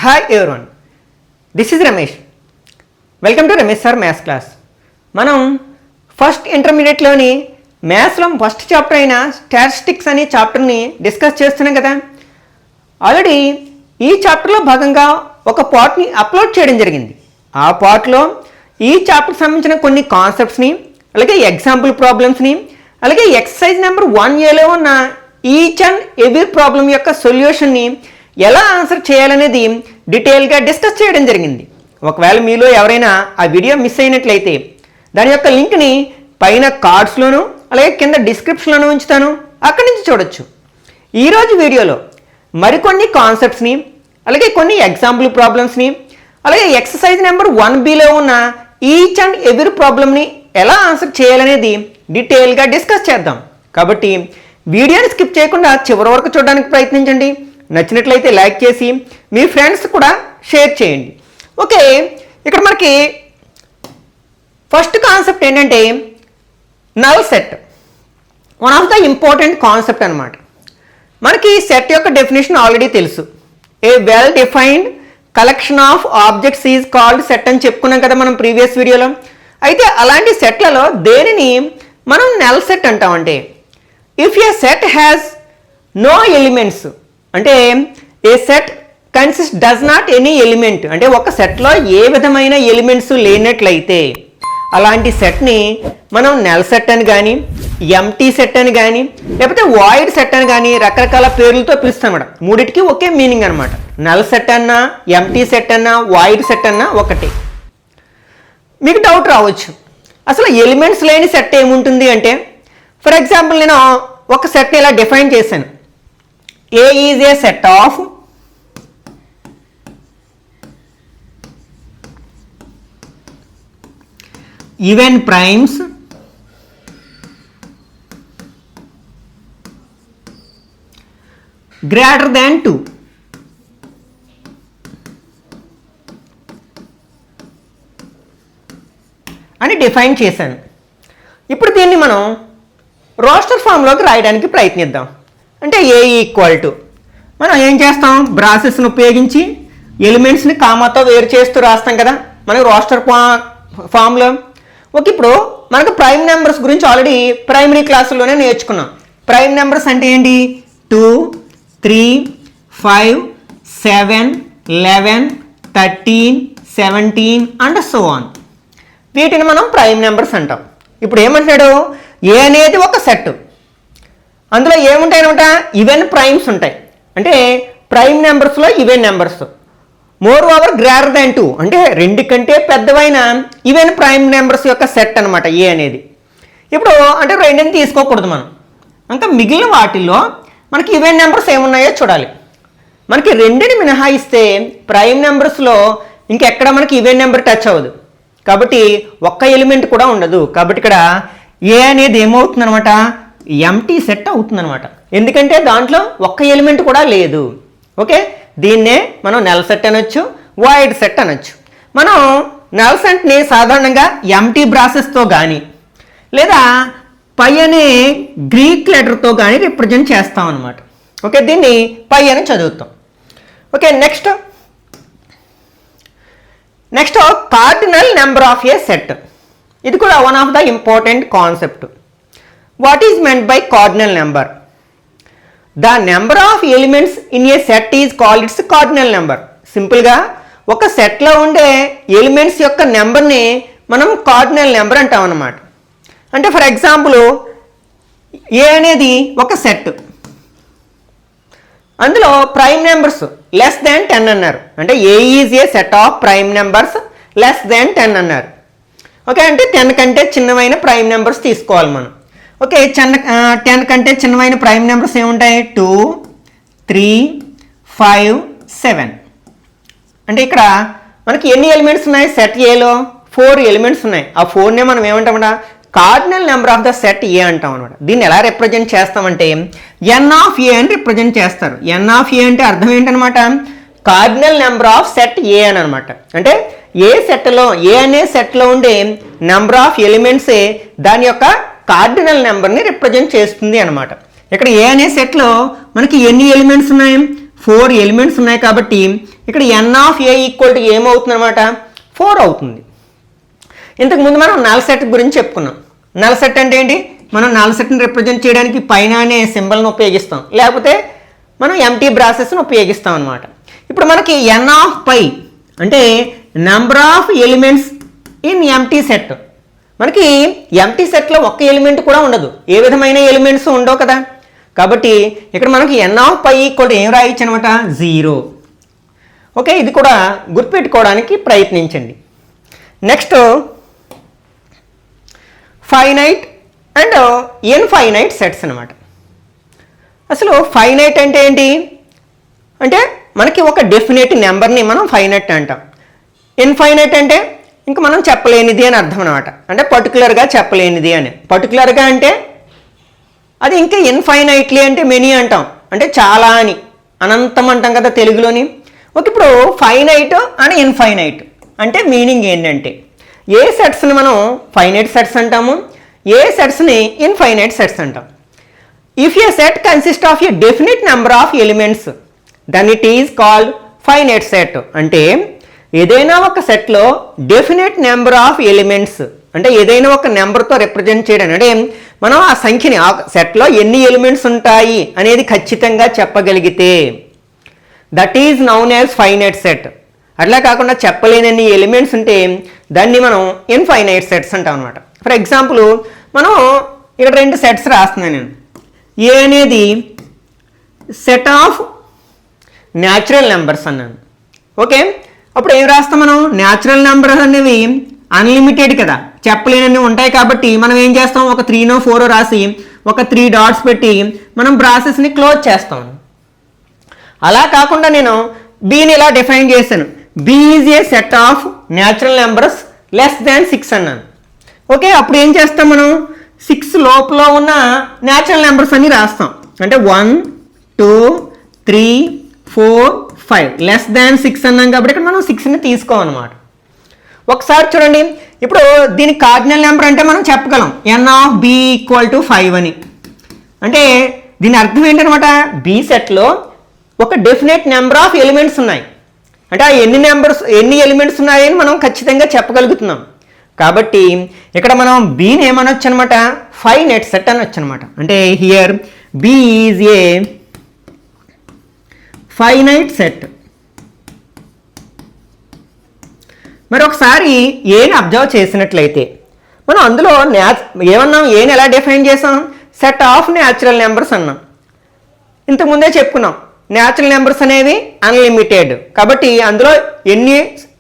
Hi everyone, this is Ramesh. Welcome to Ramesh Sir Maths class. మనం first ఇంటర్మీడియట్లోని మ్యాథ్స్లో first chapter అయిన statistics అనే చాప్టర్ని discuss చేస్తున్నాం కదా. ఆల్రెడీ ఈ చాప్టర్లో భాగంగా ఒక పార్ట్ని అప్లోడ్ చేయడం జరిగింది. ఆ పార్ట్లో ఈ చాప్టర్కి సంబంధించిన కొన్ని కాన్సెప్ట్స్ని, అలాగే ఎగ్జాంపుల్ ప్రాబ్లమ్స్ని, అలాగే ఎక్సర్సైజ్ నెంబర్ 1Aలో ఉన్న ఈచ్ అండ్ ఎవ్రీ ప్రాబ్లం యొక్క సొల్యూషన్ని ఎలా ఆన్సర్ చేయాలనేది డీటెయిల్గా డిస్కస్ చేయడం జరిగింది. ఒకవేళ మీలో ఎవరైనా ఆ వీడియో మిస్ అయినట్లయితే దాని యొక్క లింక్ని పైన కార్డ్స్లోను అలాగే కింద డిస్క్రిప్షన్లోనూ ఉంచుతాను, అక్కడి నుంచి చూడొచ్చు. ఈరోజు వీడియోలో మరికొన్ని కాన్సెప్ట్స్ని, అలాగే కొన్ని ఎగ్జాంపుల్ ప్రాబ్లమ్స్ని, అలాగే ఎక్సర్సైజ్ నెంబర్ 1Bలో ఉన్న ఈచ్ అండ్ ఎవ్రీ ప్రాబ్లమ్ని ఎలా ఆన్సర్ చేయాలనేది డీటెయిల్గా డిస్కస్ చేద్దాం. కాబట్టి వీడియోని స్కిప్ చేయకుండా చివరి వరకు చూడడానికి ప్రయత్నించండి. నచ్చినట్లయితే లైక్ చేసి మీ ఫ్రెండ్స్ కూడా షేర్ చేయండి. ఓకే, ఇక్కడ మనకి ఫస్ట్ కాన్సెప్ట్ ఏంటంటే null set. One of the important concept అనమాట. మనకి సెట్ యొక్క డెఫినేషన్ ఆల్రెడీ తెలుసు. ఏ well defined collection of objects is called set అని చెప్పుకున్నాం కదా మనం ప్రీవియస్ వీడియోలో. అయితే అలాంటి సెట్లలో దేనిని మనం నల్ సెట్ అంటామంటే, if a set has no elements, అంటే a set consist does not any element, అంటే ఒక సెట్లో ఏ విధమైన ఎలిమెంట్స్ లేనట్లయితే అలాంటి సెట్ని మనం నల్ సెట్ అని కానీ, ఎంటీ సెట్ అని కానీ, లేకపోతే వాయిడ్ సెట్ అని కానీ రకరకాల పేర్లతో పిలుస్తాం మేడం. మూడింటికి ఒకే మీనింగ్ అనమాట. నల్ సెట్ అన్నా, ఎంటీ సెట్ అన్నా, వాయిడ్ సెట్ అన్నా ఒకటి. మీకు డౌట్ రావచ్చు, అసలు ఎలిమెంట్స్ లేని సెట్ ఏముంటుంది అంటే, ఫర్ ఎగ్జాంపుల్ నేను ఒక సెట్ని ఇలా డిఫైన్ చేశాను. A is a set of even primes greater than 2. అని డిఫైన్ చేశాను. ఇప్పుడు దీన్ని మనం రోస్టర్ ఫామ్లోకి రాయడానికి ప్రయత్నిద్దాం. అంటే ఏ ఈక్వల్ టు, మనం ఏం చేస్తాం, బ్రాసెస్ని ఉపయోగించి ఎలిమెంట్స్ని కామాతో వేరు చేస్తూ రాస్తాం కదా మనకు రోస్టర్ ఫామ్లో. ఓకే, ఇప్పుడు మనకు ప్రైమ్ నెంబర్స్ గురించి ఆల్రెడీ ప్రైమరీ క్లాసుల్లోనే నేర్చుకున్నాం. ప్రైమ్ నెంబర్స్ అంటే ఏంటి, 2, 3, 5, 7, 11, 13, 17 అండ్ సో ఆన్. వీటిని మనం ప్రైమ్ నెంబర్స్ అంటాం. ఇప్పుడు ఏమంటున్నాడు, ఏ అనేది ఒక సెట్, అందులో ఏముంటాయనమాట, ఈవెన్ ప్రైమ్స్ ఉంటాయి. అంటే ప్రైమ్ నెంబర్స్లో even numbers, more over greater than 2, అంటే 2 కంటే పెద్దవైన ఈవెన్ ప్రైమ్ నెంబర్స్ యొక్క సెట్ అనమాట ఏ అనేది. ఇప్పుడు అంటే 2ని తీసుకోకూడదు మనం, ఇంకా మిగిలిన వాటిల్లో మనకి ఈవెన్ నెంబర్స్ ఏమున్నాయో చూడాలి. మనకి 2ని మినహాయిస్తే ప్రైమ్ నెంబర్స్లో ఇంకెక్కడ మనకి ఈవెన్ నెంబర్ టచ్ అవ్వదు, కాబట్టి ఒక్క ఎలిమెంట్ కూడా ఉండదు. కాబట్టి ఇక్కడ ఏ అనేది ఏమవుతుందనమాట, ఎంటీ సెట్ అవుతుందన్నమాట. ఎందుకంటే దాంట్లో ఒక్క ఎలిమెంట్ కూడా లేదు. ఓకే, దీన్నే మనం నల్ సెట్ అనొచ్చు, వాయిడ్ సెట్ అనొచ్చు. మనం నల్ సెట్ని సాధారణంగా ఎంటీ బ్రాసెస్తో కానీ లేదా పై అనే గ్రీక్ లెటర్తో కానీ రిప్రజెంట్ చేస్తాం అనమాట. ఓకే, దీన్ని పై అని చదువుతాం. Okay, next cardinal number of A set. ఇది కూడా one of the important concept. What is meant by cardinal number? The number of elements in a set is called its cardinal number. సింపుల్గా ఒక సెట్లో ఉండే elements యొక్క నెంబర్ని మనం cardinal number అంటాం అన్నమాట. అంటే ఫర్ ఎగ్జాంపుల్ ఏ అనేది ఒక సెట్, అందులో ప్రైమ్ నెంబర్స్ లెస్ దాన్ 10 అన్నారు. అంటే A is a set of prime numbers less than 10 అన్నారు. ఓకే, అంటే 10 కంటే చిన్నమైన ప్రైమ్ నెంబర్స్ తీసుకోవాలి మనం. ఓకే, 10 కంటే చిన్నమైన ప్రైమ్ నెంబర్స్ ఏముంటాయి, 2, 3, 5, 7. అంటే ఇక్కడ మనకి ఎన్ని ఎలిమెంట్స్ ఉన్నాయి, సెట్ ఏలో 4 ఎలిమెంట్స్ ఉన్నాయి. ఆ 4నే మనం ఏమంటామట, cardinal number of the set A అంటాం అనమాట. దీన్ని ఎలా రిప్రజెంట్ చేస్తామంటే ఎన్ ఆఫ్ ఏ అని రిప్రజెంట్ చేస్తారు. ఎన్ ఆఫ్ ఏ అంటే అర్థం ఏంటనమాట, కార్డినల్ నెంబర్ ఆఫ్ సెట్ ఏ అని అనమాట. అంటే ఏ సెట్లో, ఏ అనే సెట్లో ఉండే నెంబర్ ఆఫ్ ఎలిమెంట్సే దాని యొక్క కార్డినల్ నెంబర్ని రిప్రజెంట్ చేస్తుంది అనమాట. ఇక్కడ ఏ అనే సెట్లో మనకి ఎన్ని ఎలిమెంట్స్ ఉన్నాయి, 4 ఎలిమెంట్స్ ఉన్నాయి కాబట్టి ఇక్కడ n of A equal to ఏమవుతుంది అనమాట 4 అవుతుంది. ఇంతకుముందు మనం నల్ సెట్ గురించి చెప్పుకున్నాం. నల్ సెట్ అంటే ఏంటి? మనం నల్ సెట్ని రిప్రజెంట్ చేయడానికి పైన అనే సింబల్ని ఉపయోగిస్తాం, లేకపోతే మనం ఎంటీ బ్రాసెస్ని ఉపయోగిస్తాం అనమాట. ఇప్పుడు మనకి n ఆఫ్ పై అంటే number of elements in empty set. మనకి ఎంటీ సెట్లో ఒక్క ఎలిమెంట్ కూడా ఉండదు, ఏ విధమైన ఎలిమెంట్స్ ఉండవు కదా. కాబట్టి ఇక్కడ మనకి n ఆఫ్ పై ఈక్వల్ ఏం రాయొచ్చు అనమాట 0. ఓకే, ఇది కూడా గుర్తుపెట్టుకోవడానికి ప్రయత్నించండి. Next finite and infinite sets అనమాట. అసలు ఫైనైట్ అంటే ఏంటి అంటే మనకి ఒక డెఫినెట్ నెంబర్ని మనం ఫైనైట్ అంటాం. ఇన్ఫైనైట్ అంటే ఇంకా మనం చెప్పలేనిది అని అర్థం అనమాట. అంటే పర్టికులర్గా చెప్పలేనిది అని. పర్టికులర్గా అంటే అది ఇంకా ఇన్ఫైనైట్లీ అంటే మెనీ అంటాం, అంటే చాలా అని, అనంతం అంటాం కదా తెలుగులోని. ఓకే, ఇప్పుడు ఫైనైట్ అండ్ ఇన్ఫైనైట్ అంటే మీనింగ్ ఏంటంటే ఏ సెట్స్ని మనం ఫైనైట్ సెట్స్ అంటాము, ఏ సెట్స్ని ఇన్ఫైనైట్ సెట్స్ అంటాం. If a set consist of a definite number of elements then it is called finite set. అంటే ఏదైనా ఒక సెట్లో డెఫినెట్ నెంబర్ ఆఫ్ ఎలిమెంట్స్ అంటే ఏదైనా ఒక నెంబర్తో రిప్రజెంట్ చేయడం, అంటే మనం ఆ సంఖ్యని ఆ సెట్లో ఎన్ని ఎలిమెంట్స్ ఉంటాయి అనేది ఖచ్చితంగా చెప్పగలిగితే that is noun as finite set. అట్లా కాకుండా చెప్పలేనన్ని ఎలిమెంట్స్ ఉంటే దాన్ని మనం ఇన్ఫైనైట్ సెట్స్ అంటాం అనమాట. ఫర్ ఎగ్జాంపుల్ మనం ఇక్కడ 2 సెట్స్ రాస్తున్నాను నేను. ఏ అనేది సెట్ ఆఫ్ న్యాచురల్ నెంబర్స్ అన్నాను. ఓకే, అప్పుడు ఏం రాస్తాం మనం? న్యాచురల్ నెంబర్స్ అనేవి అన్లిమిటెడ్ కదా, చెప్పలేనన్ని ఉంటాయి కాబట్టి మనం ఏం చేస్తాం? ఒక 3నో 4 రాసి ఒక 3 డాట్స్ పెట్టి మనం బ్రాసెస్ని క్లోజ్ చేస్తాం. అలా కాకుండా నేను బీని ఇలా డిఫైన్ చేశాను. B is a set of natural numbers less than 6 అన్నాను. ఓకే, అప్పుడు ఏం చేస్తాం మనం? 6 లోపల ఉన్న న్యాచురల్ నెంబర్స్ అన్ని రాస్తాం. అంటే 1 2 3 4 5 లెస్ దాన్ 6 అన్నాం కాబట్టి ఇక్కడ మనం 6ని తీసుకోమన్నమాట. ఒకసారి చూడండి, ఇప్పుడు దీని కార్డినల్ నెంబర్ అంటే మనం చెప్పగలం n of B equal to 5 అని. అంటే దీని అర్థం ఏంటనమాట? బి సెట్లో ఒక డెఫినెట్ నెంబర్ ఆఫ్ ఎలిమెంట్స్ ఉన్నాయి, అంటే ఆ ఎన్ని ఎలిమెంట్స్ ఉన్నాయని మనం ఖచ్చితంగా చెప్పగలుగుతున్నాం. కాబట్టి ఇక్కడ మనం బీని ఏమనొచ్చు అనమాట? ఫైనైట్ సెట్ అనొచ్చు అనమాట. అంటే here B is a finite set. మరి ఒకసారి ఏని అబ్జర్వ్ చేసినట్లయితే మనం అందులో ఏమన్నాం? ఏని ఎలా డిఫైన్ చేసాం? సెట్ ఆఫ్ న్యాచురల్ నెంబర్స్ అన్నాం. ఇంతకుముందే చెప్పుకున్నాం న్యాచురల్ నెంబర్స్ అనేవి అన్లిమిటెడ్ కాబట్టి అందులో ఎన్ని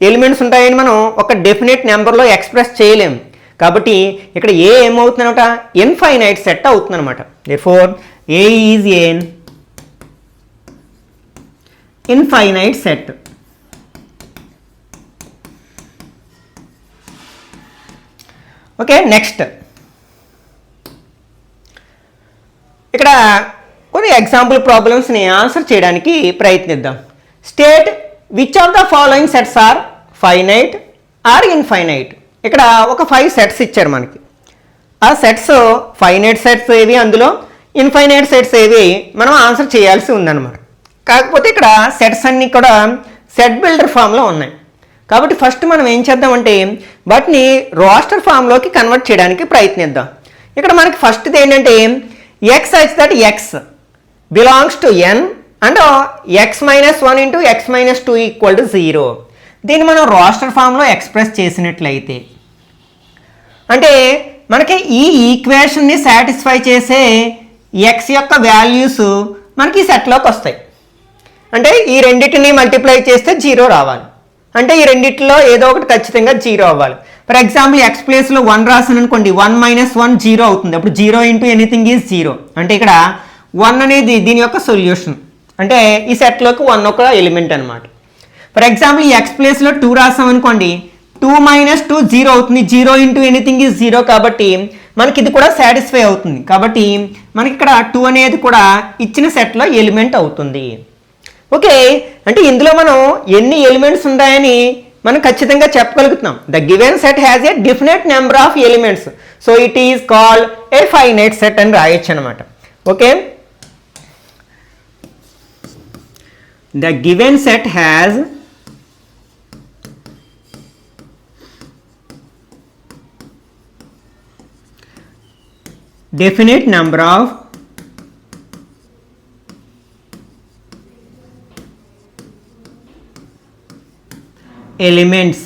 ఎలిమెంట్స్ ఉంటాయని మనం ఒక డెఫినెట్ నెంబర్లో ఎక్స్ప్రెస్ చేయలేము. కాబట్టి ఇక్కడ ఏ ఏమవుతుందనమాట? ఇన్ఫైనైట్ సెట్ అవుతుందన్నమాట. Therefore A is an infinite set. Okay, next ఇక్కడ కొన్ని ఎగ్జాంపుల్ ప్రాబ్లమ్స్ని ఆన్సర్ చేయడానికి ప్రయత్నిద్దాం. State which of the following sets are finite or infinite. ఇక్కడ ఒక 5 సెట్స్ ఇచ్చారు మనకి. ఆ సెట్స్ ఫైనైట్ సెట్స్ ఏవి, అందులో ఇన్ఫైనైట్ సెట్స్ ఏవి మనం ఆన్సర్ చేయాల్సి ఉందన్నమాట. కాకపోతే ఇక్కడ సెట్స్ అన్నీ కూడా సెట్ బిల్డర్ ఫామ్లో ఉన్నాయి. కాబట్టి ఫస్ట్ మనం ఏం చేద్దామంటే వాటిని రోస్టర్ ఫామ్లోకి కన్వర్ట్ చేయడానికి ప్రయత్నిద్దాం. ఇక్కడ మనకి ఫస్ట్ది ఏంటంటే x such that X belongs to N and x - 1 into x - 2 equal to 0. దీన్ని మనం రోస్టర్ ఫామ్లో ఎక్స్ప్రెస్ చేసినట్లయితే అంటే మనకి ఈ ఈక్వేషన్ని సాటిస్ఫై చేసే x యొక్క వాల్యూస్ మనకి ఈ సెట్లోకి వస్తాయి. అంటే ఈ రెండింటిని మల్టిప్లై చేస్తే 0 రావాలి. అంటే ఈ రెండిట్లో ఏదో ఒకటి ఖచ్చితంగా 0 అవ్వాలి. ఫర్ ఎగ్జాంపుల్ x ప్లేస్లో 1 రాసాను అనుకోండి, 1 - 1 0 అవుతుంది. అప్పుడు 0 ఇంటూ ఎనీథింగ్ ఈజ్ 0. అంటే ఇక్కడ 1 అనేది దీని యొక్క సొల్యూషన్, అంటే ఈ సెట్లోకి 1 ఒక ఎలిమెంట్ అనమాట. ఫర్ ఎగ్జాంపుల్ ఈ x ప్లేస్లో 2 రాసాం అనుకోండి, 2 - 2 0 అవుతుంది. 0 ఇంటూ ఎనీథింగ్ ఈజ్ 0 కాబట్టి మనకి ఇది కూడా సాటిస్ఫై అవుతుంది. కాబట్టి మనకి ఇక్కడ 2 అనేది కూడా ఇచ్చిన సెట్లో ఎలిమెంట్ అవుతుంది. ఓకే, అంటే ఇందులో మనం ఎన్ని ఎలిమెంట్స్ ఉన్నాయని మనం ఖచ్చితంగా చెప్పగలుగుతున్నాం. The given set has a definite number of elements, so it is called a finite set అని రాయొచ్చు అనమాట. Okay, the given set has definite number of elements.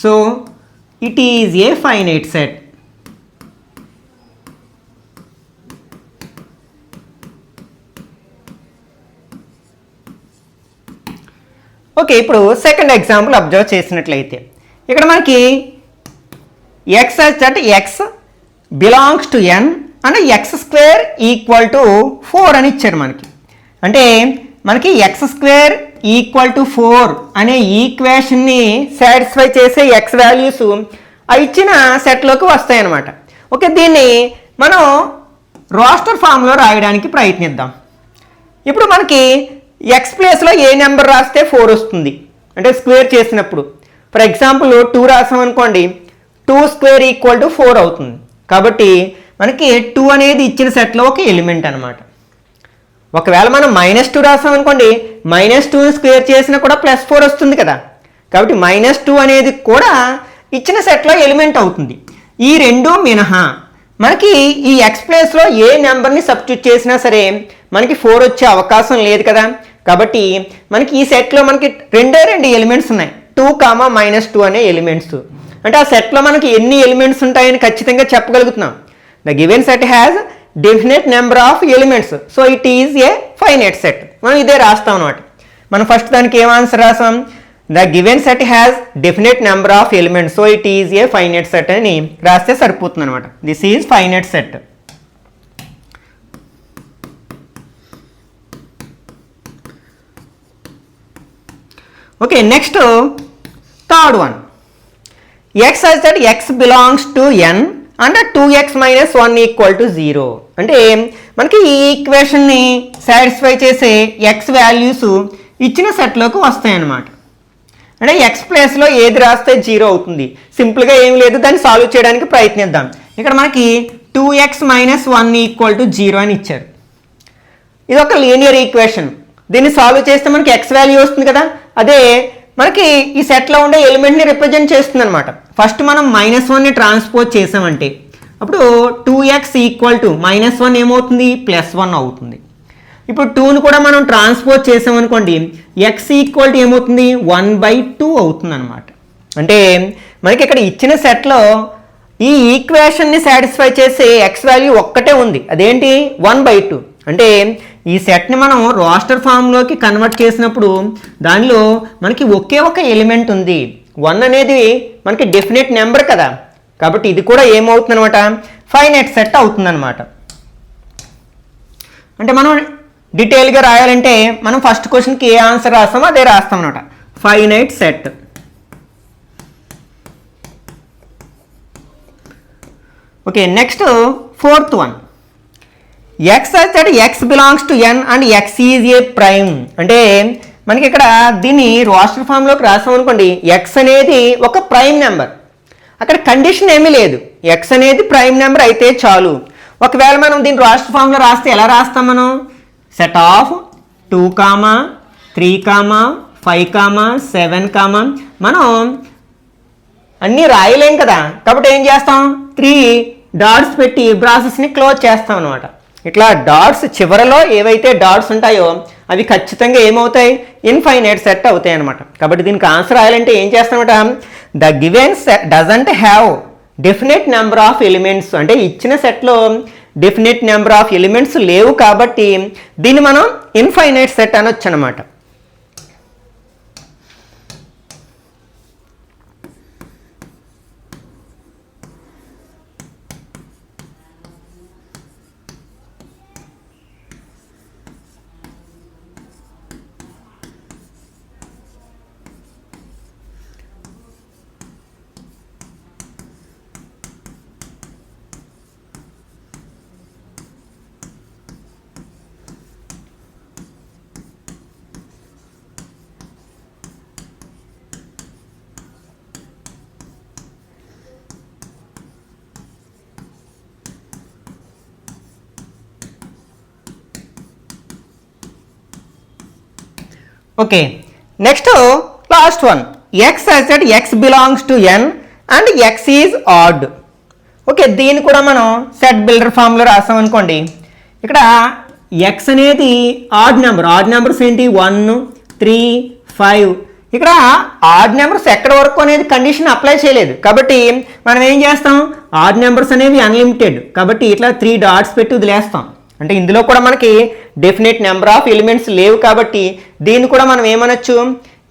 So it is a finite set. Okay, ఇప్పుడు second example observe చేసినట్లయితే ఇక్కడ మనకి x అంటే x belongs to N and X square equal to 4 అని ఇచ్చారు మనకి. అంటే మనకి ఎక్స్ స్క్వేర్ ఈక్వల్ టు 4 అనే ఈక్వేషన్ని సాటిస్ఫై చేసే ఎక్స్ వాల్యూస్ ఆ ఇచ్చిన సెట్లోకి వస్తాయన్నమాట. ఓకే, దీన్ని మనం రోస్టర్ ఫామ్లో రాయడానికి ప్రయత్నిద్దాం. ఇప్పుడు మనకి ఎక్స్ ప్లేస్లో ఏ నెంబర్ రాస్తే 4 వస్తుంది అంటే స్క్వేర్ చేసినప్పుడు. ఫర్ ఎగ్జాంపుల్ 2 రాసాం అనుకోండి, 2 స్క్వేర్ ఈక్వల్ టు 4 అవుతుంది. కాబట్టి మనకి 2 అనేది ఇచ్చిన సెట్లో ఒక ఎలిమెంట్ అనమాట. ఒకవేళ మనం -2 రాసాం అనుకోండి, -2 స్క్వేర్ చేసినా కూడా +4 వస్తుంది కదా. కాబట్టి -2 అనేది కూడా ఇచ్చిన సెట్లో ఎలిమెంట్ అవుతుంది. ఈ రెండు మినహా మనకి ఈ ఎక్స్ ప్లేస్లో ఏ నెంబర్ని సబ్స్టిట్యూట్ చేసినా సరే మనకి 4 వచ్చే అవకాశం లేదు కదా. కాబట్టి మనకి ఈ సెట్లో మనకి రెండు ఎలిమెంట్స్ ఉన్నాయి, 2, -2 అనే ఎలిమెంట్స్. అంటే ఆ సెట్లో మనకి ఎన్ని ఎలిమెంట్స్ ఉంటాయని ఖచ్చితంగా చెప్పగలుగుతున్నాం. The given set has definite number of elements, so it is a finite set. మనం ఇదే రాస్తాం అనమాట. మనం ఫస్ట్ దానికి ఏం ఆన్సర్ రాసాం, the given set has definite number of elements, so it is a finite set అని రాస్తే సరిపోతుంది అనమాట. This is finite set. Okay, next third one, x such that X belongs to N and 2x - 1 equal to 0. అంటే మనకి ఈ ఈక్వేషన్ని satisfy చేసే x values ఇచ్చిన సెట్లోకి వస్తాయి అన్నమాట. అంటే ఎక్స్ ప్లేస్లో ఏది రాస్తే 0 అవుతుంది. సింపుల్గా ఏం లేదు, దాన్ని సాల్వ్ చేయడానికి ప్రయత్నిద్దాం. ఇక్కడ మనకి 2x - 1 ఈక్వల్ టు 0 అని ఇచ్చారు. ఇది ఒక లీనియర్ ఈక్వేషన్. దీన్ని సాల్వ్ చేస్తే మనకి ఎక్స్ వాల్యూ వస్తుంది కదా. అదే మనకి ఈ సెట్లో ఉండే ఎలిమెంట్ని రిప్రజెంట్ చేస్తుంది అనమాట. ఫస్ట్ మనం -1ని ట్రాన్స్పోజ్ చేసామంటే అప్పుడు 2x ఈక్వల్ టు -1 ఏమవుతుంది, +1 అవుతుంది. ఇప్పుడు 2ని కూడా మనం ట్రాన్స్పోజ్ చేసామనుకోండి, x ఈక్వల్ టు ఏమవుతుంది, 1/2 అవుతుంది అనమాట. అంటే మనకి ఇక్కడ ఇచ్చిన సెట్లో ఈ ఈక్వేషన్ని సాటిస్ఫై చేసే ఎక్స్ వాల్యూ ఒక్కటే ఉంది, అదేంటి 1/2. అంటే ఈ సెట్ని మనం రోస్టర్ ఫామ్లోకి కన్వర్ట్ చేసినప్పుడు దానిలో మనకి ఒకే ఒక ఎలిమెంట్ ఉంది. 1 అనేది మనకి డెఫినెట్ నెంబర్ కదా. కాబట్టి ఇది కూడా ఏమవుతుంది అనమాట, ఫైనైట్ సెట్ అవుతుంది అనమాట. అంటే మనం డీటెయిల్గా రాయాలంటే మనం ఫస్ట్ క్వశ్చన్కి ఏ ఆన్సర్ రాస్తామో అదే రాస్తాం అనమాట, finite set. Okay, next fourth one, x such that X belongs to N and x is a prime. అంటే మనకి ఇక్కడ దీన్ని రోస్టర్ ఫామ్లోకి రాసాం అనుకోండి, ఎక్స్ అనేది ఒక ప్రైమ్ నెంబర్. అక్కడ కండిషన్ ఏమీ లేదు, ఎక్స్ అనేది ప్రైమ్ నెంబర్ అయితే చాలు. ఒకవేళ మనం దీన్ని రోస్టర్ ఫామ్లో రాస్తే ఎలా రాస్తాం, మనం సెట్ ఆఫ్ 2, 3, 5, 7, మనం అన్నీ రాయలేం కదా. కాబట్టి ఏం చేస్తాం, 3 డాట్స్ పెట్టి ప్రాసెస్ని క్లోజ్ చేస్తాం అనమాట. ఇట్లా డాట్స్ చివరలో ఏవైతే డాట్స్ ఉంటాయో అవి ఖచ్చితంగా ఏమవుతాయి, ఇన్ఫైనైట్ సెట్ అవుతాయి అనమాట. కాబట్టి దీనికి ఆన్సర్ రాయాలంటే ఏం చేస్తామట, the given set doesn't have definite number of elements. అంటే ఇచ్చిన సెట్లో డెఫినెట్ నెంబర్ ఆఫ్ ఎలిమెంట్స్ లేవు కాబట్టి దీన్ని మనం ఇన్ఫైనైట్ సెట్ అనొచ్చు అనమాట. Okay, next last one, x as that x belongs to N and x is odd. Okay, దీన్ని కూడా మనం సెట్ బిల్డర్ ఫామ్లో రాసాం అనుకోండి. ఇక్కడ ఎక్స్ అనేది ఆడ్ నెంబర్స్ ఏంటి 1, 3, 5. ఇక్కడ ఆడ్ నెంబర్స్ ఎక్కడి వరకు అనేది కండిషన్ అప్లై చేయలేదు కాబట్టి మనం ఏం చేస్తాం, ఆడ్ నెంబర్స్ అనేవి అన్లిమిటెడ్ కాబట్టి ఇట్లా 3 డాట్స్ పెట్టి వదిలేస్తాం. అంటే ఇందులో కూడా మనకి డెఫినెట్ నెంబర్ ఆఫ్ ఎలిమెంట్స్ లేవు కాబట్టి దీన్ని కూడా మనం ఏమనొచ్చు,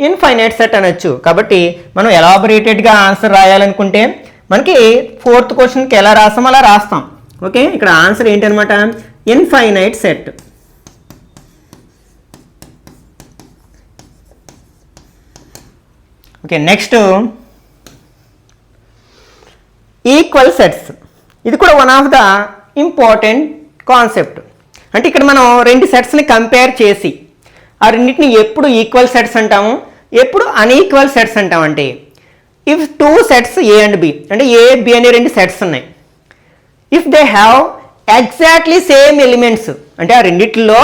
ఇన్ఫైనైట్ సెట్ అనొచ్చు. కాబట్టి మనం ఎలాబొరేటెడ్గా ఆన్సర్ రాయాలనుకుంటే మనకి 4th క్వశ్చన్కి ఎలా రాస్తాం అలా రాస్తాం. ఓకే, ఇక్కడ ఆన్సర్ ఏంటనమాట, infinite set. Okay, next equal sets. ఇది కూడా one of the important concept. అంటే ఇక్కడ మనం 2 సెట్స్ని కంపేర్ చేసి ఆ రెండింటిని ఎప్పుడు ఈక్వల్ సెట్స్ అంటాము, ఎప్పుడు అన్ఈక్వల్ సెట్స్ అంటాం. అంటే if 2 sets A and B, అంటే ఏ బి అనే 2 సెట్స్ ఉన్నాయి, if they have exactly same elements, అంటే ఆ రెండిట్లో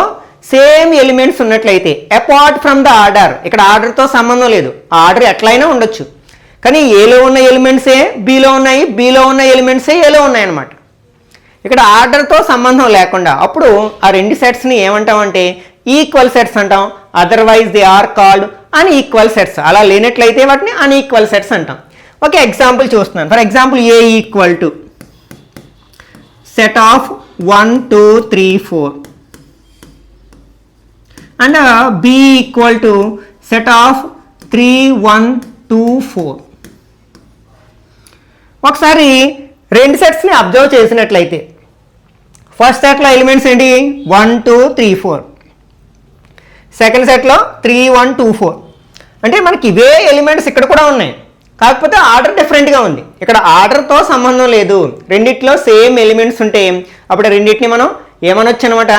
సేమ్ ఎలిమెంట్స్ ఉన్నట్లయితే అపార్ట్ ఫ్రమ్ ద ఆర్డర్, ఇక్కడ ఆర్డర్తో సంబంధం లేదు, ఆర్డర్ ఎట్లయినా ఉండొచ్చు కానీ ఏలో ఉన్న ఎలిమెంట్సే బిలో ఉన్నాయి, బిలో ఉన్న ఎలిమెంట్సే ఏలో ఉన్నాయన్నమాట. ఇక్కడ ఆర్డర్తో సంబంధం లేకుండా అప్పుడు ఆ 2 సెట్స్ని ఏమంటామంటే ఈక్వల్ సెట్స్ అంటాం. Otherwise they are called unequal sets. అలా లేనట్లయితే వాటిని అన్ఈక్వల్ సెట్స్ అంటాం. ఓకే, ఎగ్జాంపుల్ చూస్తున్నాను. For example A equal to set of 1, 2, 3, 4 and B equal to set of 3, 1, 2, 4. ఒకసారి 2 సెట్స్ని అబ్జర్వ్ చేసినట్లయితే ఫస్ట్ సెట్లో ఎలిమెంట్స్ ఏంటి 1, 2, 3, 4. సెకండ్ సెట్లో 3, 1, 2, 4. అంటే మనకి ఇవే ఎలిమెంట్స్ ఇక్కడ కూడా ఉన్నాయి కాకపోతే ఆర్డర్ డిఫరెంట్గా ఉంది. ఇక్కడ ఆర్డర్తో సంబంధం లేదు, రెండిట్లో సేమ్ ఎలిమెంట్స్ ఉంటే అప్పుడు రెండింటిని మనం ఏమనొచ్చు అనమాట,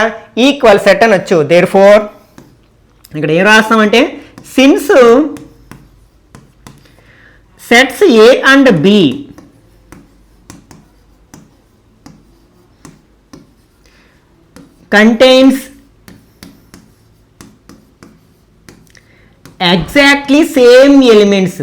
ఈక్వల్ సెట్ అనొచ్చు. దేర్ఫోర్ ఇక్కడ ఏం రాస్తామంటే since sets A and B contains exactly same elements,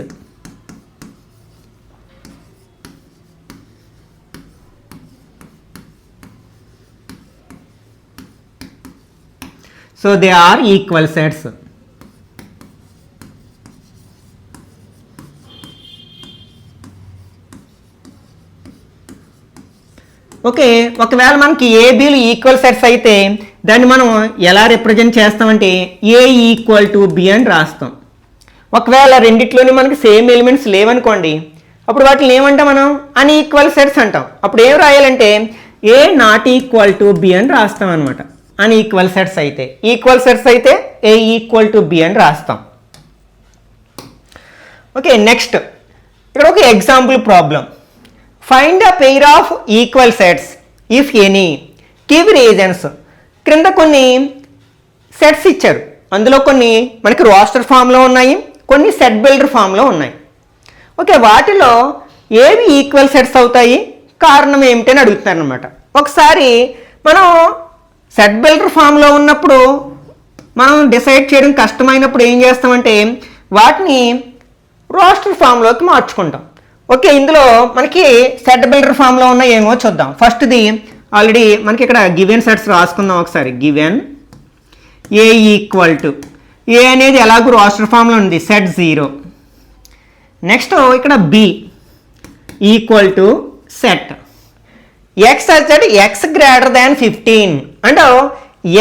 so they are equal sets. Okay, ఒకవేళ మనకి ఏబీలు ఈక్వల్ సెట్స్ అయితే దాన్ని మనం ఎలా రిప్రజెంట్ చేస్తామంటే ఏ ఈక్వల్ టు బి అని రాస్తాం. ఒకవేళ రెండిట్లోని మనకి సేమ్ ఎలిమెంట్స్ లేవనుకోండి అప్పుడు వాటిని ఏమంటాం మనం అన్ఈక్వల్ సెట్స్ అంటాం. అప్పుడు ఏం రాయాలంటే ఏ నాట్ ఈక్వల్ టు బి అని రాస్తాం అనమాట. అన్ఈక్వల్ సెట్స్ అయితే, ఈక్వల్ సెట్స్ అయితే ఏ ఈక్వల్ టు బి అని రాస్తాం. ఓకే, నెక్స్ట్ ఇక్కడ ఒక example problem. Find a pair of equal sets if any give reasons. క్రింద కొన్ని సెట్స్ ఇచ్చారు, అందులో కొన్ని మనకి రోస్టర్ ఫామ్లో ఉన్నాయి, కొన్ని సెట్ బిల్డర్ ఫామ్లో ఉన్నాయి. ఓకే, వాటిలో ఏవి ఈక్వల్ సెట్స్ అవుతాయి, కారణం ఏమిటని అడుగుతున్నారు అనమాట. ఒకసారి మనం సెట్ బిల్డర్ ఫామ్లో ఉన్నప్పుడు మనం డిసైడ్ చేయడం కష్టమైనప్పుడు ఏం చేస్తామంటే వాటిని రోస్టర్ ఫామ్లోకి మార్చుకుంటాం. ఓకే, ఇందులో మనకి సెట్ బిల్డర్ ఫామ్లో ఉన్న ఏమో చూద్దాం. ఫస్ట్ది ఆల్రెడీ మనకి ఇక్కడ గివెన్ సెట్స్ రాసుకుందాం ఒకసారి. Given A equal to, A అనేది ఎలాగో రోస్టర్ ఫామ్లో ఉంది, సెట్ 0. నెక్స్ట్ ఇక్కడ B equal to set x set x greater than 15 and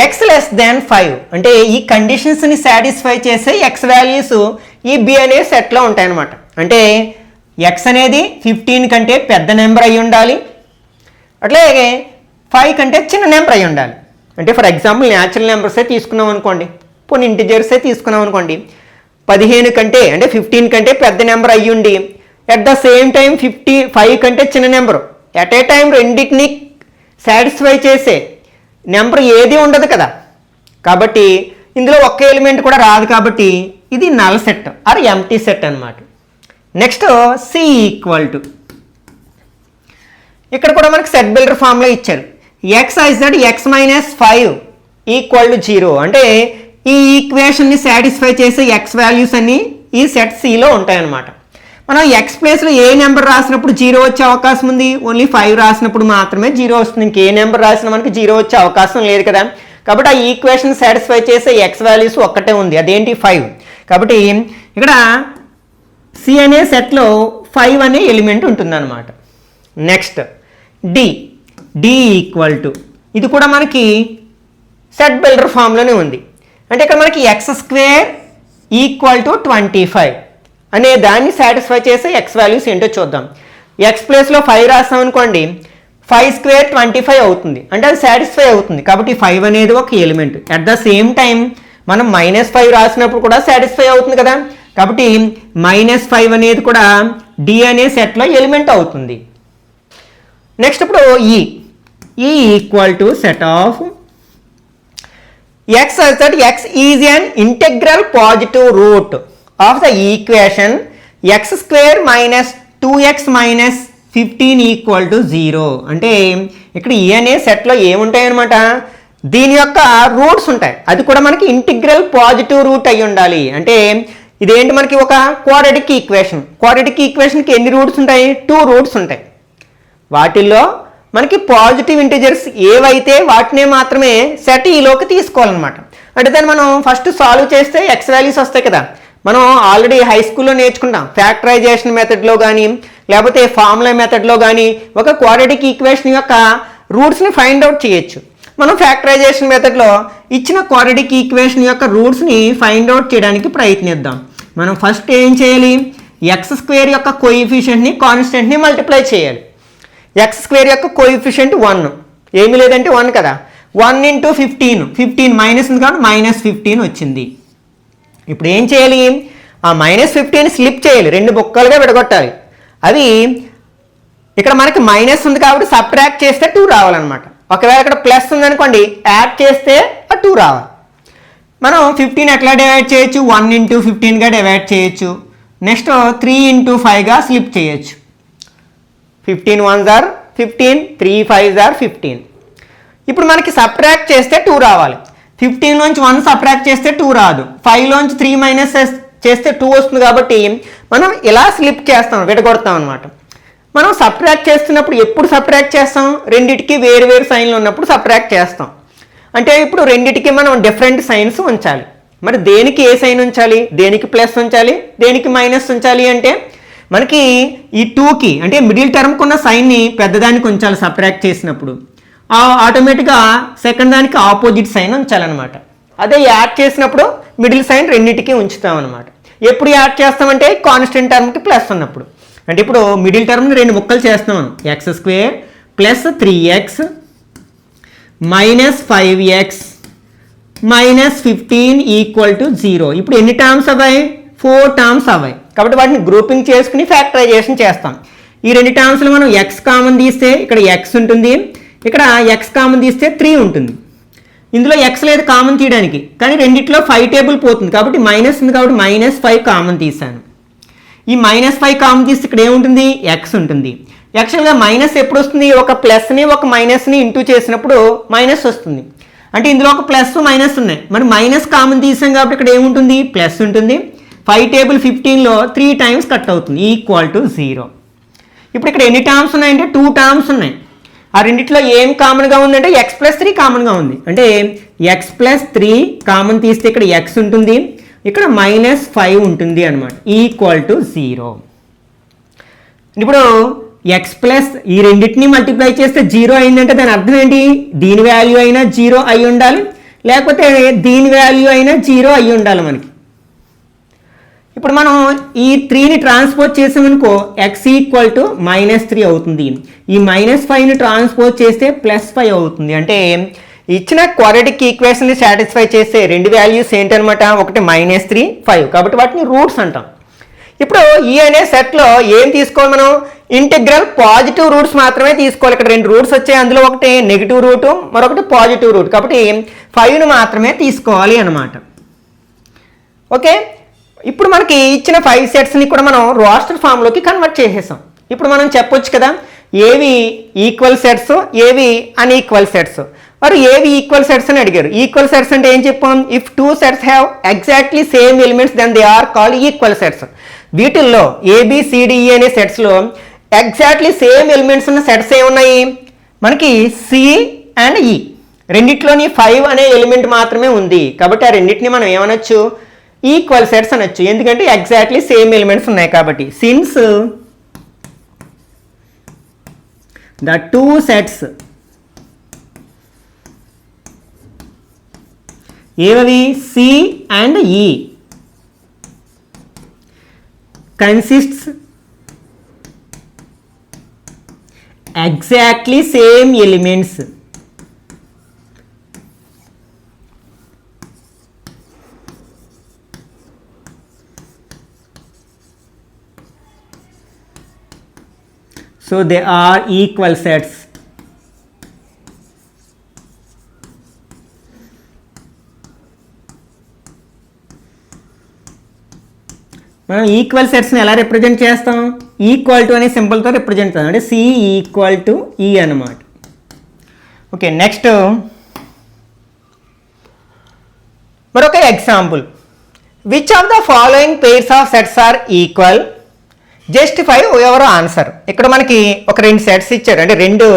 x less than 5. అంటే ఈ కండిషన్స్ని సాటిస్ఫై చేసే ఎక్స్ వాల్యూస్ ఈ బి అనే సెట్లో ఉంటాయన్నమాట. అంటే ఎక్స్ అనేది 15 కంటే పెద్ద నెంబర్ అయి ఉండాలి, అట్లాగే 5 కంటే చిన్న నెంబర్ అయి ఉండాలి. అంటే ఫర్ ఎగ్జాంపుల్ న్యాచురల్ నెంబర్సే తీసుకున్నాం అనుకోండి, పోనీ ఇంటిజర్సే తీసుకున్నాం అనుకోండి, 15 కంటే అంటే 15 కంటే పెద్ద నెంబర్ అయ్యి ఉండి అట్ ద సేమ్ టైం 5 కంటే చిన్న నెంబరు ఎట్ ఏ టైం రెండింటిని సాటిస్ఫై చేసే నెంబర్ ఏది ఉండదు కదా. కాబట్టి ఇందులో ఒక్క ఎలిమెంట్ కూడా రాదు కాబట్టి ఇది null set or empty set అనమాట. నెక్స్ట్ సి ఈక్వల్ టు, ఇక్కడ కూడా మనకి సెట్ బిల్డర్ ఫామ్లో ఇచ్చారు. X is x minus 5 equal to 0. అంటే ఈ ఈక్వేషన్ని సాటిస్ఫై చేసే ఎక్స్ వాల్యూస్ అన్నీ ఈ సెట్ సిలో ఉంటాయన్నమాట. మనం ఎక్స్ ప్లేస్లో ఏ నెంబర్ రాసినప్పుడు జీరో వచ్చే అవకాశం ఉంది? ఓన్లీ 5 రాసినప్పుడు మాత్రమే జీరో వస్తుంది. ఇంకే నెంబర్ రాసినా మనకి జీరో వచ్చే అవకాశం లేదు కదా. కాబట్టి ఆ ఈక్వేషన్ సాటిస్ఫై చేసే ఎక్స్ వాల్యూస్ ఒక్కటే ఉంది, అదేంటి 5. కాబట్టి ఇక్కడ సి అనే సెట్లో 5 అనే ఎలిమెంట్ ఉంటుందన్నమాట. నెక్స్ట్ డి ఈక్వల్ టు, ఇది కూడా మనకి సెట్ బిల్డర్ ఫామ్లోనే ఉంది. అంటే ఇక్కడ మనకి x² ఈక్వల్ టు 25 అనే దాన్ని సాటిస్ఫై చేసే ఎక్స్ వాల్యూస్ ఏంటో చూద్దాం. ఎక్స్ ప్లేస్లో 5 రాస్తాం అనుకోండి, 5² 25 అవుతుంది, అంటే అది సాటిస్ఫై అవుతుంది. కాబట్టి 5 అనేది ఒక element. At the same time మనం -5 రాసినప్పుడు కూడా సాటిస్ఫై అవుతుంది కదా. కాబట్టి -5 అనేది కూడా డి అనే సెట్లో ఎలిమెంట్ అవుతుంది. నెక్స్ట్ ఇప్పుడు ఈ equal to set of x such that x is an integral positive root of the equation x² minus 2x minus 15 equal to 0. అంటే ఇక్కడ ఈ అనే సెట్లో ఏముంటాయి అనమాట, దీని యొక్క రూట్స్ ఉంటాయి. అది కూడా మనకి ఇంటిగ్రల్ పాజిటివ్ రూట్ అయి ఉండాలి. అంటే ఇదేంటి, మనకి ఒక క్వాడ్రాటిక్ ఈక్వేషన్. క్వాడ్రాటిక్ ఈక్వేషన్కి ఎన్ని రూట్స్ ఉంటాయి? 2 రూట్స్ ఉంటాయి. వాటిల్లో మనకి పాజిటివ్ ఇంటిజర్స్ ఏవైతే వాటినే మాత్రమే సెట్ ఈలోకి తీసుకోవాలన్నమాట. అంటే దాన్ని మనం ఫస్ట్ సాల్వ్ చేస్తే ఎక్స్ వాల్యూస్ వస్తాయి కదా. మనం ఆల్రెడీ హై స్కూల్లో నేర్చుకుంటాం. ఫ్యాక్టరైజేషన్ మెథడ్లో కానీ లేకపోతే ఫార్ములా మెథడ్లో కానీ ఒక క్వాడ్రాటిక్ ఈక్వేషన్ యొక్క రూట్స్ని ఫైండ్ అవుట్ చేయొచ్చు. మనం ఫ్యాక్టరైజేషన్ మెథడ్లో ఇచ్చిన క్వాడ్రాటిక్ ఈక్వేషన్ యొక్క రూట్స్ని ఫైండ్ అవుట్ చేయడానికి ప్రయత్నిద్దాం. మనం ఫస్ట్ ఏం చేయాలి, x² యొక్క కోఎఫిషియెంట్ని కాన్స్టెంట్ని మల్టిప్లై చేయాలి. x² యొక్క కోఎఫిషియెంట్ 1, ఏమీ లేదంటే 1 కదా. 1 × 15 మైనస్ ఉంది కాబట్టి -15 వచ్చింది. ఇప్పుడు ఏం చేయాలి, ఆ -15 స్లిప్ చేయాలి, 2 బొక్కలుగా విడగొట్టాలి. అవి ఇక్కడ మనకి మైనస్ ఉంది కాబట్టి సబ్ట్రాక్ట్ చేస్తే 2 రావాలన్నమాట. ఒకవేళ ఇక్కడ ప్లస్ ఉందనుకోండి, యాడ్ చేస్తే ఆ 2 రావాలి. మనం 15 ఎట్లా డివైడ్ చేయొచ్చు, 1 × 15గా డివైడ్ చేయొచ్చు. నెక్స్ట్ 3 × 5గా స్లిప్ చేయొచ్చు. 15 1s are 15, 3 5s are 15. ఇప్పుడు మనకి సబ్ట్రాక్ట్ చేస్తే 2 రావాలి. 15 నుంచి 1 సబ్ట్రాక్ట్ చేస్తే 2 రాదు. 5 నుంచి 3 మైనస్ చేస్తే 2 వస్తుంది. కాబట్టి మనం ఇలా స్లిప్ చేస్తాం, విడగొడతాం అనమాట. మనం సబ్ట్రాక్ట్ చేస్తున్నప్పుడు ఎప్పుడు సబ్ట్రాక్ట్ చేస్తాం, రెండిటికి వేరు వేరు సైన్లు ఉన్నప్పుడు సబ్ట్రాక్ట్ చేస్తాం. అంటే ఇప్పుడు రెండిటికి మనం డిఫరెంట్ సైన్స్ ఉంచాలి. మరి దేనికి ఏ సైన్ ఉంచాలి, దేనికి ప్లస్ ఉంచాలి, దేనికి మైనస్ ఉంచాలి అంటే మనకి ఈ 2కి అంటే మిడిల్ టర్మ్కి ఉన్న సైన్ని పెద్దదానికి ఉంచాలి. సబ్ట్రాక్ట్ చేసినప్పుడు ఆటోమేటిక్గా సెకండ్ దానికి ఆపోజిట్ సైన్ ఉంచాలన్నమాట. అదే యాడ్ చేసినప్పుడు మిడిల్ సైన్ రెండింటికి ఉంచుతాం అనమాట. ఎప్పుడు యాడ్ చేస్తామంటే కాన్స్టెంట్ టర్మ్కి ప్లస్ ఉన్నప్పుడు. అంటే ఇప్పుడు మిడిల్ టర్మ్ని 2 ముక్కలు చేస్తాం. x² + 3x - 5x - 15 = 0. ఇప్పుడు ఎన్ని టర్మ్స్ అవ్వాయి, 4 టర్మ్స్ అవ్వాయి. కాబట్టి వాటిని గ్రూపింగ్ చేసుకుని ఫ్యాక్టరైజేషన్ చేస్తాం. ఈ 2 టర్మ్స్లో మనం x కామన్ తీస్తే ఇక్కడ x ఉంటుంది, ఇక్కడ x కామన్ తీస్తే 3 ఉంటుంది. ఇందులో x లేదు కామన్ తీయడానికి, కానీ రెండిట్లో 5 టేబుల్ పోతుంది కాబట్టి మైనస్ ఉంది కాబట్టి -5 కామన్ తీసాను. ఈ -5 కామన్ తీస్తే ఇక్కడ ఏముంటుంది, x ఉంటుంది. యాక్చువల్గా మైనస్ ఎప్పుడు వస్తుంది, ఒక ప్లస్ని ఒక మైనస్ని ఇంటూ చేసినప్పుడు మైనస్ వస్తుంది. అంటే ఇందులో ఒక ప్లస్ మైనస్ ఉన్నాయి, మరి మైనస్ కామన్ తీసాం కాబట్టి ఇక్కడ ఏముంటుంది, ప్లస్ ఉంటుంది. 5 టేబుల్ 15లో 3 టైమ్స్ కట్ అవుతుంది, = 0. ఇప్పుడు ఇక్కడ ఎన్ని టర్మ్స్ ఉన్నాయంటే 2 టర్మ్స్ ఉన్నాయి. ఆ రెండిట్లో ఏం కామన్గా ఉందంటే x + 3 కామన్గా ఉంది. అంటే x + 3 కామన్ తీస్తే ఇక్కడ x ఉంటుంది, ఇక్కడ -5 ఉంటుంది అనమాట, = 0. ఇప్పుడు x ప్లస్ ఈ రెండింటిని మల్టిప్లై చేస్తే 0 అయిందంటే దాని అర్థం ఏంటి, దీని వాల్యూ అయినా 0 అయి ఉండాలి, లేకపోతే దీని వాల్యూ అయినా 0 అయి ఉండాలి మనకి. ఇప్పుడు మనం ఈ 3ని ట్రాన్స్పోజ్ చేసామనుకో x = -3 అవుతుంది. ఈ -5ని ట్రాన్స్పోజ్ చేస్తే +5 అవుతుంది. అంటే ఇచ్చిన క్వాడ్రాటిక్ ఈక్వేషన్ని సాటిస్ఫై చేసే 2 వాల్యూస్ ఏంటనమాట, ఒకటి -3, 5. కాబట్టి వాటిని రూట్స్ అంటాం. ఇప్పుడు ఈ అనే సెట్లో ఏం తీసుకోవాలి, మనం ఇంటిగ్రల్ పాజిటివ్ రూట్స్ మాత్రమే తీసుకోవాలి. ఇక్కడ 2 రూట్స్ వచ్చాయి, అందులో ఒకటి నెగిటివ్ రూటు, మరొకటి పాజిటివ్ రూట్. కాబట్టి 5ను మాత్రమే తీసుకోవాలి అనమాట. ఓకే, ఇప్పుడు మనకి ఇచ్చిన 5 సెట్స్ని కూడా మనం రోస్టర్ ఫామ్లోకి కన్వర్ట్ చేసేసాం. ఇప్పుడు మనం చెప్పొచ్చు కదా, ఏవి ఈక్వల్ సెట్స్, ఏవి అన్ఈక్వల్ సెట్స్. మరి ఏవి ఈక్వల్ సెట్స్ అని అడిగారు. ఈక్వల్ సెట్స్ అంటే ఏం చెప్పాం? If two sets have exactly same elements then they are called equal sets. వీటిల్లో ఏబిసిడిఈ అనే సెట్స్లో ఎగ్జాక్ట్లీ సేమ్ ఎలిమెంట్స్ ఉన్న సెట్స్ ఏమున్నాయి? మనకి సి అండ్ ఈ రెండిట్లోని 5 అనే ఎలిమెంట్ మాత్రమే ఉంది. కాబట్టి ఆ రెండింటిని మనం ఏమనొచ్చు? ఈక్వల్ సెట్స్ అనొచ్చు. ఎందుకంటే ఎగ్జాక్ట్లీ సేమ్ ఎలిమెంట్స్ ఉన్నాయి కాబట్టి. సిన్స్ ద టూ సెట్స్ ఏవవి? C and E consists exactly same elements so they are equal sets. మనం ఈక్వల్ సెట్స్ని ఎలా రిప్రజెంట్ చేస్తాం? ఈక్వల్ టు అనే సింపుల్తో రిప్రజెంట్ చేస్తాం. అంటే సి ఈక్వల్ టు ఈ అనమాట. ఓకే, నెక్స్ట్ మరొక example. Which of the following pairs of sets are equal? Justify your answer. ఇక్కడ మనకి ఒక 2 సెట్స్ ఇచ్చారు, అంటే 2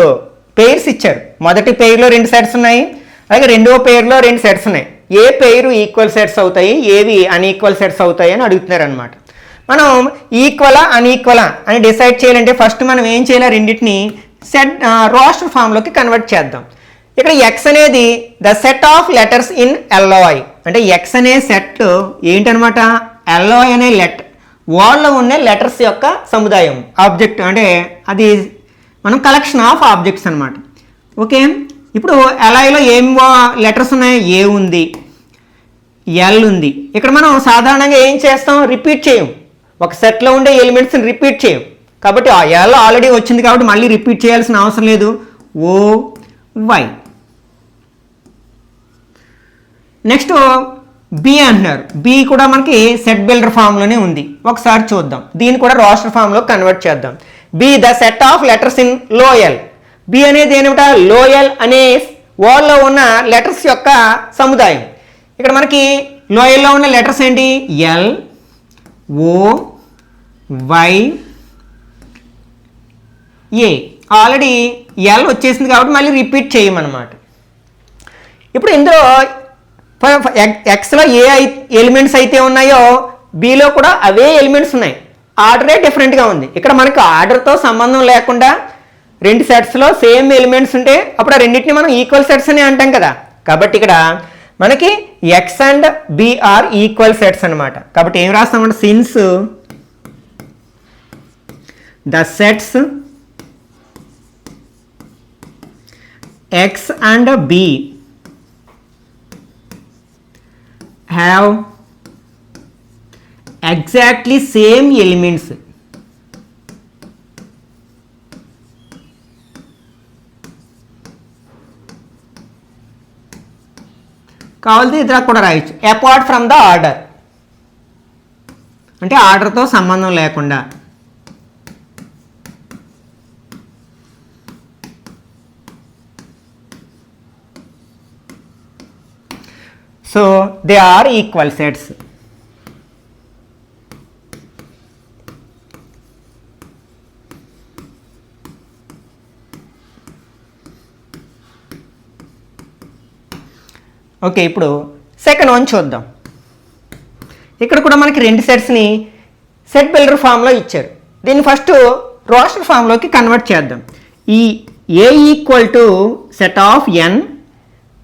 పెయిర్స్ ఇచ్చారు. మొదటి పెయిర్లో 2 సెట్స్ ఉన్నాయి, అలాగే రెండవ పెయిర్లో 2 సెట్స్ ఉన్నాయి. ఏ పెయిర్ ఈక్వల్ సెట్స్ అవుతాయి, ఏవి అన్ఈక్వల్ సెట్స్ అవుతాయి అని అడుగుతున్నారు అనమాట. మనం ఈక్వలా అన్ఈక్వలా అని డిసైడ్ చేయాలంటే ఫస్ట్ మనం ఏం చేయాలి? రెండింటిని సెట్ రోస్టర్ ఫామ్లోకి కన్వర్ట్ చేద్దాం. ఇక్కడ ఎక్స్ అనేది the set of letters in LOI. అంటే ఎక్స్ అనే సెట్ ఏంటనమాట? ఎల్ఓఐ అనే వాళ్ళలో ఉన్న లెటర్స్ యొక్క సముదాయం, ఆబ్జెక్ట్ అంటే అది మనం కలెక్షన్ ఆఫ్ ఆబ్జెక్ట్స్ అనమాట. ఓకే, ఇప్పుడు ఎల్ఐలో ఏం లెటర్స్ ఉన్నాయి? ఏ ఉంది, ఎల్ ఉంది. ఇక్కడ మనం సాధారణంగా ఏం చేస్తాం? రిపీట్ చేయం. ఒక సెట్లో ఉండే ఎలిమెంట్స్ని రిపీట్ చేయం. కాబట్టి ఆ ఎల్ ఆల్రెడీ వచ్చింది కాబట్టి మళ్ళీ రిపీట్ చేయాల్సిన అవసరం లేదు. ఓ వై. నెక్స్ట్ బి అంటున్నారు. బి కూడా మనకి సెట్ బిల్డర్ ఫామ్లోనే ఉంది. ఒకసారి చూద్దాం. దీన్ని కూడా రోస్టర్ ఫామ్లో కన్వర్ట్ చేద్దాం. Be the set of letters in లో ఎల్. బి అనేది ఏమిటా? లో ఎల్ అనే వాళ్ళలో ఉన్న లెటర్స్ యొక్క సముదాయం. ఇక్కడ మనకి లో ఎల్లో ఉన్న లెటర్స్ ఏంటి? L, O, Y, A. Already L వచ్చేసింది కాబట్టి మళ్ళీ రిపీట్ చేయమన్నమాట. ఇప్పుడు ఇందులో ఎక్స్లో ఏ ఎలిమెంట్స్ అయితే ఉన్నాయో బిలో కూడా అవే ఎలిమెంట్స్ ఉన్నాయి. ఆర్డరే డిఫరెంట్గా ఉంది. ఇక్కడ మనకు ఆర్డర్తో సంబంధం లేకుండా 2 సెట్స్లో సేమ్ ఎలిమెంట్స్ ఉంటే అప్పుడు ఆ రెండింటిని మనం ఈక్వల్ సెట్స్ అని అంటాం కదా. కాబట్టి ఇక్కడ మనకి X and B are equal sets అనమాట. కాబట్టి ఏం రాస్తామంటే since the sets X and B have exactly same elements. కావాలంటే ఇతర కూడా రాయొచ్చు. అపార్ట్ ఫ్రమ్ ద ఆర్డర్ అంటే ఆర్డర్తో సంబంధం లేకుండా. So they are equal sets. Okay, ఇప్పుడు సెకండ్ వన్ చూద్దాం. ఇక్కడ కూడా మనకి 2 సెట్స్ని సెట్ బిల్డర్ ఫామ్లో ఇచ్చారు. దీన్ని ఫస్ట్ రోస్టర్ ఫామ్లోకి కన్వర్ట్ చేద్దాం. ఈ A equal to set of N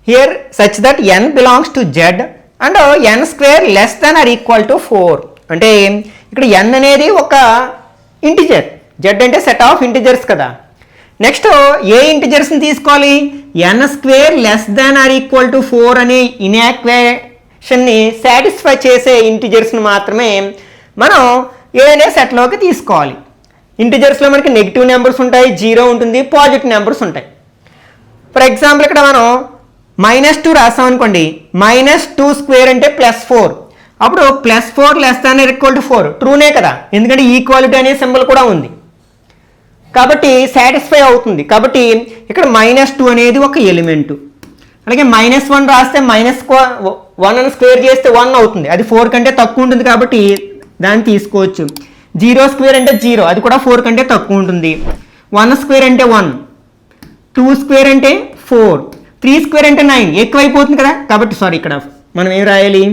here such that n belongs to z and n square less than or equal to 4. అంటే ఇక్కడ n అనేది ఒక ఇంటిజర్, z అంటే సెట్ ఆఫ్ ఇంటిజర్స్ కదా. నెక్స్ట్ ఏ ఇంటిజర్స్ని తీసుకోవాలి? n square less than or equal to 4 అనే ఇన్ఈక్వేషన్ని satisfy చేసే ఇంటిజర్స్ని మాత్రమే మనం ఏ అనే సెట్లోకి తీసుకోవాలి. ఇంటిజర్స్లో మనకి నెగిటివ్ నెంబర్స్ ఉంటాయి, 0 ఉంటుంది, పాజిటివ్ నెంబర్స్ ఉంటాయి. ఫర్ ఎగ్జాంపుల్ ఇక్కడ మనం -2 రాస్తాం అనుకోండి. -2 స్క్వేర్ అంటే +4. అప్పుడు +4 less than or equal to 4 ట్రూనే కదా, ఎందుకంటే ఈక్వాలిటీ అనే సింబల్ కూడా ఉంది కాబట్టి సాటిస్ఫై అవుతుంది. కాబట్టి ఇక్కడ -2 అనేది ఒక ఎలిమెంటు. అలాగే -1 రాస్తే -1 అని స్క్వేర్ చేస్తే 1 అవుతుంది, అది 4 కంటే తక్కువ ఉంటుంది కాబట్టి దాన్ని తీసుకోవచ్చు. 0 స్క్వేర్ అంటే 0, అది కూడా 4 కంటే తక్కువ ఉంటుంది. 1 స్క్వేర్ అంటే 1, 2 స్క్వేర్ అంటే 4, 3 స్క్వేర్ అంటే 9, ఎక్కువైపోతుంది కదా. కాబట్టి సారీ, ఇక్కడ మనం ఏం రాయాలి,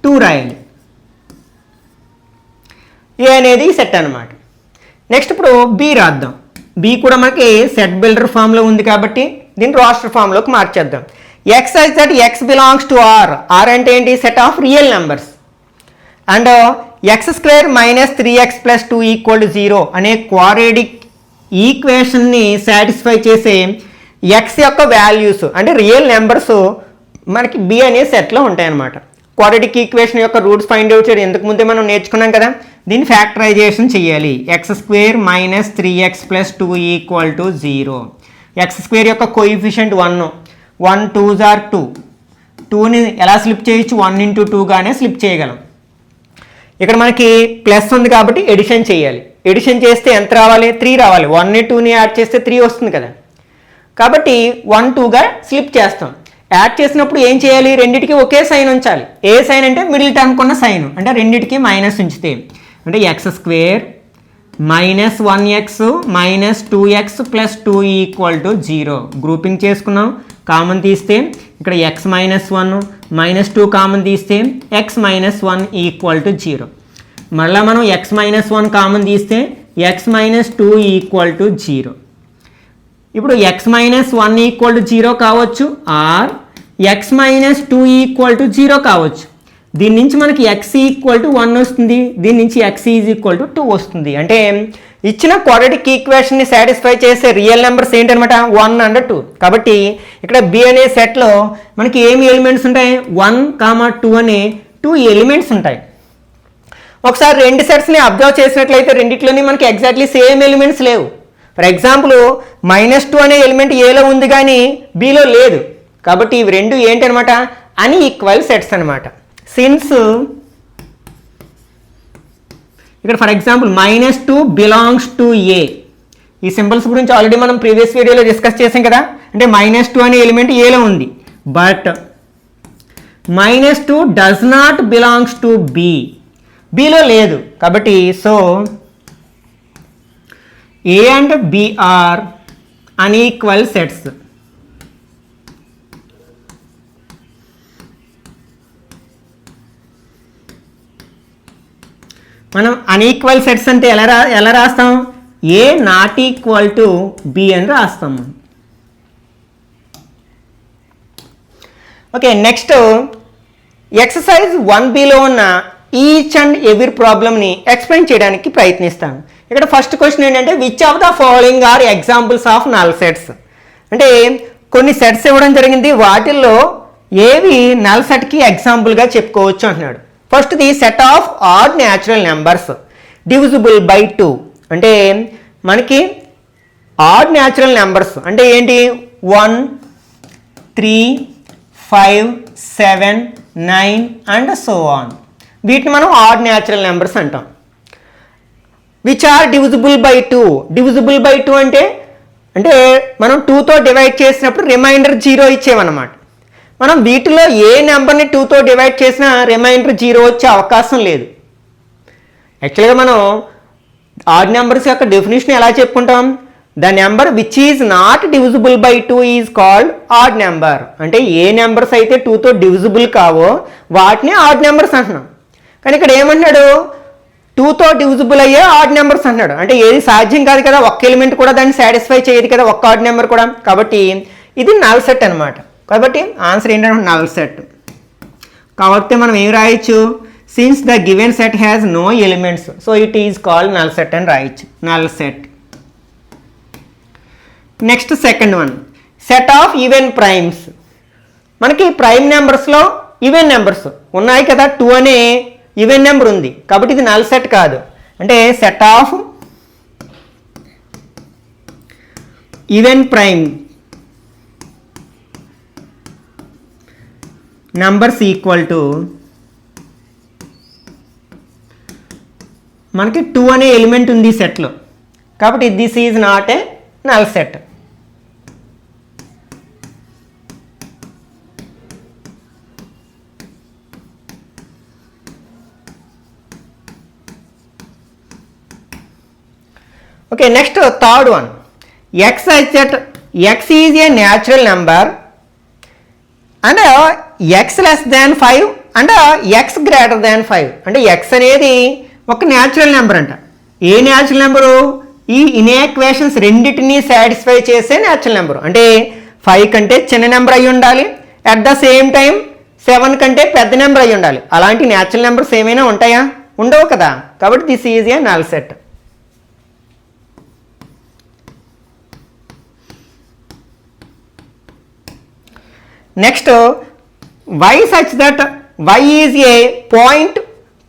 2 రాయాలి. ఏ అనేది సెట్ అనమాట. నెక్స్ట్ ఇప్పుడు బి రాద్దాం. బి కూడా మనకి సెట్ బిల్డర్ ఫామ్లో ఉంది కాబట్టి దీన్ని రాస్టర్ ఫామ్లోకి మార్చేద్దాం. X such that X belongs to R. R అంటే ఏంటి, set of real numbers. And X square -3x + 2 = 0 అనే క్వాడ్రాటిక్ ఈక్వేషన్ని సాటిస్ఫై చేసే ఎక్స్ యొక్క వాల్యూస్ అంటే రియల్ నెంబర్స్ మనకి బి అనే సెట్లో ఉంటాయన్నమాట. క్వాడ్రాటిక్ ఈక్వేషన్ యొక్క రూట్స్ ఫైండ్ అవుట్ చేయడం ఎందుకు ముందే మనం నేర్చుకున్నాం కదా. దీన్ని ఫ్యాక్టరైజేషన్ చేయాలి. X square -3x + 2 = 0. X square యొక్క కోఎఫిషియంట్ 1, 1 2s are 2. 2ని ఎలా స్లిప్ చేయొచ్చు, 1 × 2 గానే స్లిప్ చేయగలం. ఇక్కడ మనకి ప్లస్ ఉంది కాబట్టి ఎడిషన్ చేయాలి. ఎడిషన్ చేస్తే ఎంత రావాలి, 3 రావాలి. 1ని 2ని యాడ్ చేస్తే 3 వస్తుంది కదా. కాబట్టి 1 2గా స్లిప్ చేస్తాం. యాడ్ చేసినప్పుడు ఏం చేయాలి, రెండింటికి ఒకే సైన్ ఉంచాలి. ఏ సైన్ అంటే మిడిల్ టర్మ్ కొన్న సైన్, అంటే రెండింటికి మైనస్ ఉంచితే అంటే X square -1x -2x + 2 = 0. Grouping చేసుకున్నాం, కామన్ తీస్తే ఇక్కడ x -1 -2 కామన్ తీస్తే x -1 = 0. మళ్ళీ మనం x -1 కామన్ తీస్తే x -2 = 0. ఇప్పుడు x -1 = 0 కావచ్చు, ఆర్ x -2 = 0 కావచ్చు. దీని నుంచి మనకి x = 1 వస్తుంది, దీని నుంచి x = 2 వస్తుంది. అంటే ఇచ్చిన క్వాడ్రాటిక్ ఈక్వేషన్ని సాటిస్ఫై చేసే రియల్ నెంబర్స్ ఏంటనమాట, 1 and 2. కాబట్టి ఇక్కడ బి అనే సెట్లో మనకి ఏమి ఎలిమెంట్స్ ఉంటాయి, 1, 2 అనే 2 ఎలిమెంట్స్ ఉంటాయి. ఒకసారి రెండు సెట్స్ని అబ్జర్వ్ చేసినట్లయితే రెండిట్లోని మనకి ఎగ్జాక్ట్లీ సేమ్ ఎలిమెంట్స్ లేవు. ఫర్ ఎగ్జాంపుల్ -2 అనే ఎలిమెంట్ ఏలో ఉంది కానీ బిలో లేదు. కాబట్టి ఇవి రెండు ఏంటనమాట, అన్ఈక్వల్ సెట్స్ అనమాట. సిన్స్ ఇక్కడ ఫర్ ఎగ్జాంపుల్ -2 బిలాంగ్స్ టు ఏ, ఈ సింబల్స్ గురించి ఆల్రెడీ మనం ప్రీవియస్ వీడియోలో డిస్కస్ చేసాం కదా. అంటే -2 అనే ఎలిమెంట్ ఏలో ఉంది, but -2 does not belongs to B, బిలో లేదు. కాబట్టి so A and B are unequal sets. మనం అన్ఈక్వల్ సెట్స్ అంటే ఎలా రాస్తాం, A not equal to B అని రాస్తాం. ఓకే, నెక్స్ట్ ఎక్సర్సైజ్ 1Bలో ఉన్న ఈచ్ అండ్ ఎవ్రీ ప్రాబ్లమ్ని ఎక్స్ప్లెయిన్ చేయడానికి ప్రయత్నిస్తాను. ఇక్కడ ఫస్ట్ క్వశ్చన్ ఏంటంటే which of the following are examples of null sets. అంటే కొన్ని సెట్స్ ఇవ్వడం జరిగింది, వాటిల్లో ఏవి నల్ సెట్కి ఎగ్జాంపుల్గా చెప్పుకోవచ్చు అంటున్నాడు. First the set of odd natural numbers divisible by 2. అంటే మనకి ఆడ్ న్యాచురల్ నెంబర్స్ అంటే ఏంటి, 1 3 5 7 9 అండ్ సో ఆన్. వీటిని మనం ఆడ్ న్యాచురల్ నెంబర్స్ అంటాం. Which are divisible by 2. Divisible by 2 అంటే మనం 2తో డివైడ్ చేసినప్పుడు రిమైండర్ 0 ఇచ్చేవన్నమాట. మనం వీటిలో ఏ నెంబర్ని 2తో డివైడ్ చేసినా రిమైండర్ 0 వచ్చే అవకాశం లేదు. యాక్చువల్గా మనం ఆడ్ నెంబర్స్ యొక్క డెఫినేషన్ ఎలా చెప్పుకుంటాం, the number which is not divisible by 2 is called odd number. అంటే ఏ నెంబర్స్ అయితే 2తో డివిజిబుల్ కావో వాటిని ఆడ్ నెంబర్స్ అంటున్నాం. కానీ ఇక్కడ ఏమంటున్నాడు, 2తో డివిజిబుల్ అయ్యే ఆడ్ నెంబర్స్ అంటున్నాడు. అంటే ఏది సాధ్యం కాదు కదా, ఒక్క ఎలిమెంట్ కూడా దాన్ని సాటిస్ఫై చేయదు కదా, ఒక్క ఆడ్ నెంబర్ కూడా. కాబట్టి ఇది నల్ సెట్ అనమాట. కాబట్టి ఆన్సర్ ఏంటంటే నల్ సెట్. కాబట్టి మనం ఏం రాయొచ్చు, since the given set has no elements so it is called null set అని రాయొచ్చు, null set. Next second one, set of even primes. మనకి ప్రైమ్ నెంబర్స్లో ఈవెన్ నెంబర్స్ ఉన్నాయి కదా, 2 అనే ఈవెన్ నెంబర్ ఉంది కాబట్టి ఇది నల్ సెట్ కాదు. అంటే set of even prime numbers equal to మనకి 2 అనే ఎలిమెంట్ ఉంది ఈ సెట్లో, కాబట్టి this is not a null set. Okay, next third one, X exact X is a natural number and x less than 5 and X greater దాన్ 5. అంటే X అనేది ఒక natural number అంట. A natural number? ఈ ఇన్ఈక్వేషన్స్ రెండింటినీ సాటిస్ఫై చేసే natural number. అంటే 5 కంటే చిన్న నెంబర్ అయి ఉండాలి, అట్ ద సేమ్ టైం 7 కంటే పెద్ద నెంబర్ అయి ఉండాలి. అలాంటి న్యాచురల్ నెంబర్స్ ఏమైనా ఉంటాయా? ఉండవు కదా. కాబట్టి this is a null set. Next y such that y is a point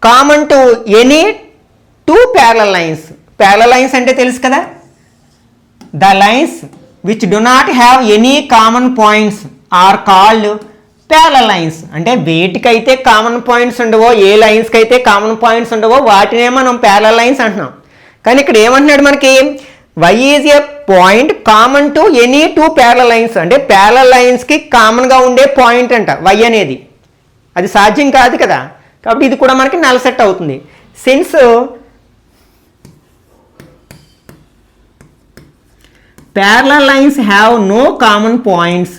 common to any two parallel lines. Parallel lines అంటే తెలుసు కదా, the lines which do not have any common points are called parallel lines. అంటే వేటికైతే common points ఉండవో, ఏ లైన్స్కి అయితే common points ఉండవో వాటినే మనం parallel lines అంటున్నాం. కానీ ఇక్కడ ఏమంటున్నాడు మనకి, y is a point common to any two parallel lines. అంటే parallel లైన్స్కి కామన్గా ఉండే పాయింట్ అంట y అనేది. అది సాధ్యం కాదు కదా, కాబట్టి ఇది కూడా మనకి నల్ సెట్ అవుతుంది. Since parallel lines have no common points,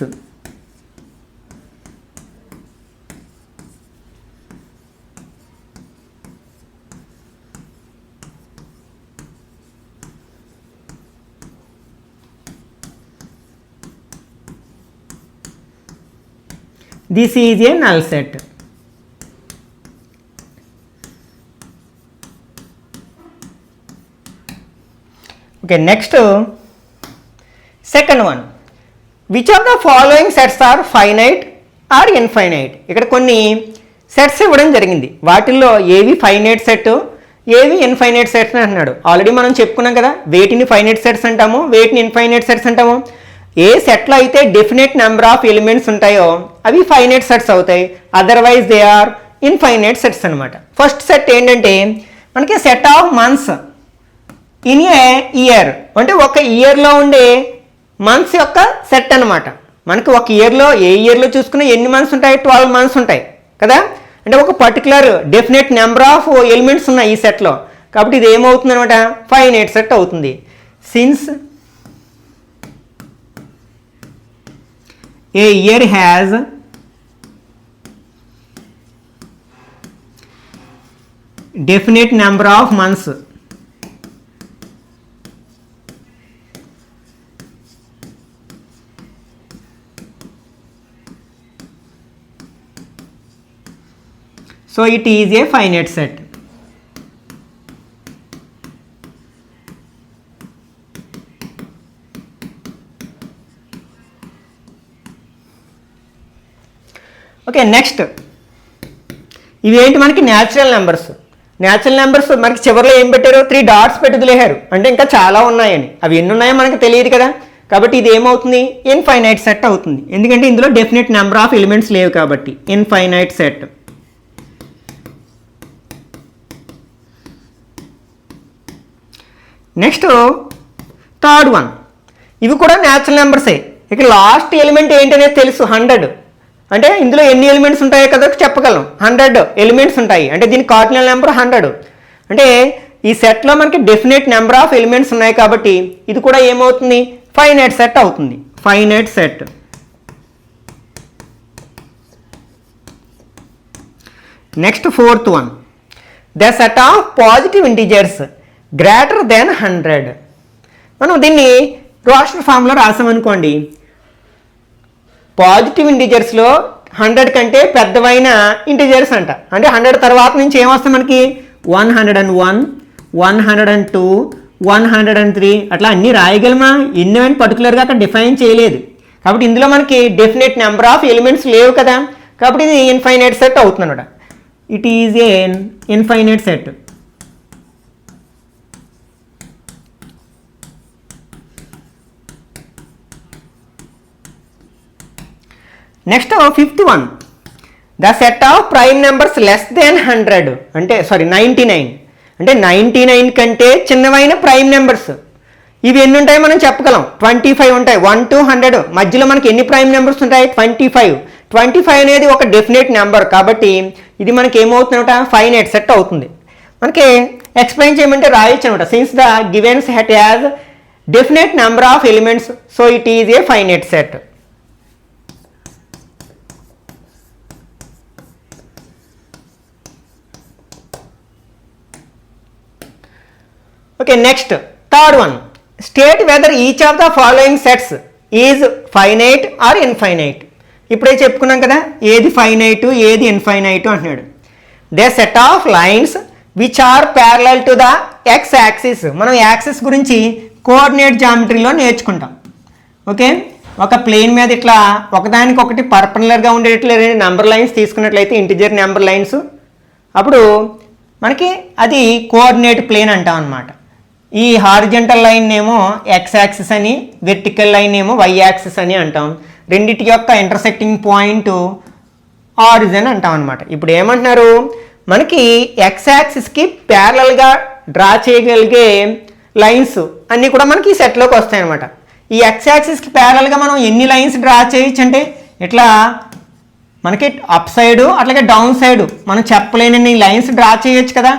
this is a null set. Okay, next second one, which of the following sets are finite or infinite? ఇక్కడ కొన్ని సెట్స్ ఇవ్వడం జరిగింది, వాటిల్లో ఏవి ఫైనైట్ సెట్, ఏవి ఇన్ఫైనైట్ సెట్స్ అని అంటున్నాడు. ఆల్రెడీ మనం చెప్పుకున్నాం కదా, వేటిని ఫైనైట్ సెట్స్ అంటాము, వేటిని ఇన్ఫైనైట్ సెట్స్ అంటాము. ఏ సెట్లో అయితే డెఫినెట్ నెంబర్ ఆఫ్ ఎలిమెంట్స్ ఉంటాయో అవి ఫైనైట్ సెట్స్ అవుతాయి, otherwise they are infinite sets అనమాట. ఫస్ట్ సెట్ ఏంటంటే మనకి set of months in a year, అంటే ఒక ఇయర్లో ఉండే మంత్స్ యొక్క సెట్ అనమాట. మనకి ఒక ఇయర్లో, ఏ ఇయర్లో చూసుకున్నా ఎన్ని మంత్స్ ఉంటాయి? 12 మంత్స్ ఉంటాయి కదా. అంటే ఒక particular definite number of elements ఉన్నాయి ఈ సెట్లో, కాబట్టి ఇది ఏమవుతుంది అనమాట, ఫైనైట్ సెట్ అవుతుంది. Since a year has definite number of months, so it is a finite set. Okay, next ఇవేంటి మనకి న్యాచురల్ నెంబర్స్. న్యాచురల్ నెంబర్స్ మనకి చివరిలో ఏం పెట్టారు? 3 డాట్స్ పెట్టి వదిలేశారు, అంటే ఇంకా చాలా ఉన్నాయని. అవి ఎన్ని ఉన్నాయో మనకు తెలియదు కదా, కాబట్టి ఇది ఏమవుతుంది? ఇన్ఫైనైట్ సెట్ అవుతుంది, ఎందుకంటే ఇందులో డెఫినెట్ నెంబర్ ఆఫ్ ఎలిమెంట్స్ లేవు కాబట్టి. Infinite set. Next third one, ఇవి కూడా న్యాచురల్ నెంబర్సే. ఇక లాస్ట్ ఎలిమెంట్ ఏంటనేది తెలుసు, 100. అంటే ఇందులో ఎన్ని ఎలిమెంట్స్ ఉంటాయో కదా చెప్పగలం, 100 ఎలిమెంట్స్ ఉంటాయి. అంటే దీని కార్డినల్ నెంబర్ 100. అంటే ఈ సెట్లో మనకి డెఫినెట్ నెంబర్ ఆఫ్ ఎలిమెంట్స్ ఉన్నాయి కాబట్టి ఇది కూడా ఏమవుతుంది? ఫైనైట్ సెట్ అవుతుంది. Finite set. Next fourth one, the set of positive integers greater than 100. మనం దీన్ని రోస్టర్ ఫామ్లో రాసామనుకోండి, పాజిటివ్ ఇంటిజర్స్లో 100 కంటే పెద్దవైన ఇంటిజర్స్ అంట. అంటే 100 తర్వాత నుంచి ఏమొస్తాయి మనకి? 101, 102, 103 అట్లా అన్నీ రాయగలమా? ఎన్ని అని పర్టికులర్గా అక్కడ డిఫైన్ చేయలేదు, కాబట్టి ఇందులో మనకి డెఫినెట్ నెంబర్ ఆఫ్ ఎలిమెంట్స్ లేవు కదా, కాబట్టి ఇది ఇన్ఫైనైట్ సెట్ అవుతుంది అనమాట. It is A infinite set. Next fifth one, the set of prime numbers less than 100 అంటే 99. అంటే 99 కంటే చిన్నవైన ప్రైమ్ నెంబర్స్ ఇవి ఎన్ని ఉంటాయి మనం చెప్పగలం? 25 ఉంటాయి. 1 to 100 మధ్యలో మనకి ఎన్ని ప్రైమ్ నెంబర్స్ ఉంటాయి? 25. 25 అనేది ఒక డెఫినెట్ నెంబర్ కాబట్టి ఇది మనకి ఏమవుతుందన్నమాట? ఫైనైట్ సెట్ అవుతుంది. మనకి ఎక్స్ప్లెయిన్ చేయమంటే రాయొచ్చు అనమాట. Since the given set has definite number of elements so it is a finite set. Okay, next third one, state whether each of the following sets is finite or infinite. ఇప్పుడే చెప్పుకున్నాం కదా ఏది finite ఏది infinite అంటున్నాడు. The set of lines which are parallel to the x axis. మనం axis గురించి coordinate జామెట్రీలో నేర్చుకుంటాం. ఓకే, ఒక ప్లేన్ మీద ఇట్లా ఒకదానికొకటి పర్పెండిక్యులర్గా ఉండేట్లు నెంబర్ లైన్స్ తీసుకున్నట్లయితే ఇంటిజర్ నెంబర్ లైన్స్, అప్పుడు మనకి అది కోఆర్డినేట్ ప్లేన్ అంటాం అనమాట. ఈ హారిజంటల్ లైన్ ఏమో ఎక్స్ యాక్సిస్ అని, వెర్టికల్ లైన్ ఏమో వై యాక్సిస్ అని అంటాం. రెండిటి యొక్క ఇంటర్సెక్టింగ్ పాయింట్ ఆరిజిన్ అంటాం అనమాట. ఇప్పుడు ఏమంటున్నారు, మనకి ఎక్స్ యాక్సిస్కి ప్యారలల్గా డ్రా చేయగలిగే లైన్స్ అన్నీ కూడా మనకి ఈ సెట్లోకి వస్తాయి అనమాట. ఈ ఎక్స్ యాక్సిస్కి ప్యారలల్గా మనం ఎన్ని లైన్స్ డ్రా చేయొచ్చు అంటే ఇట్లా మనకి అప్ సైడు అట్లాగే డౌన్ సైడు మనం చెప్పలేనన్ని లైన్స్ డ్రా చేయొచ్చు కదా.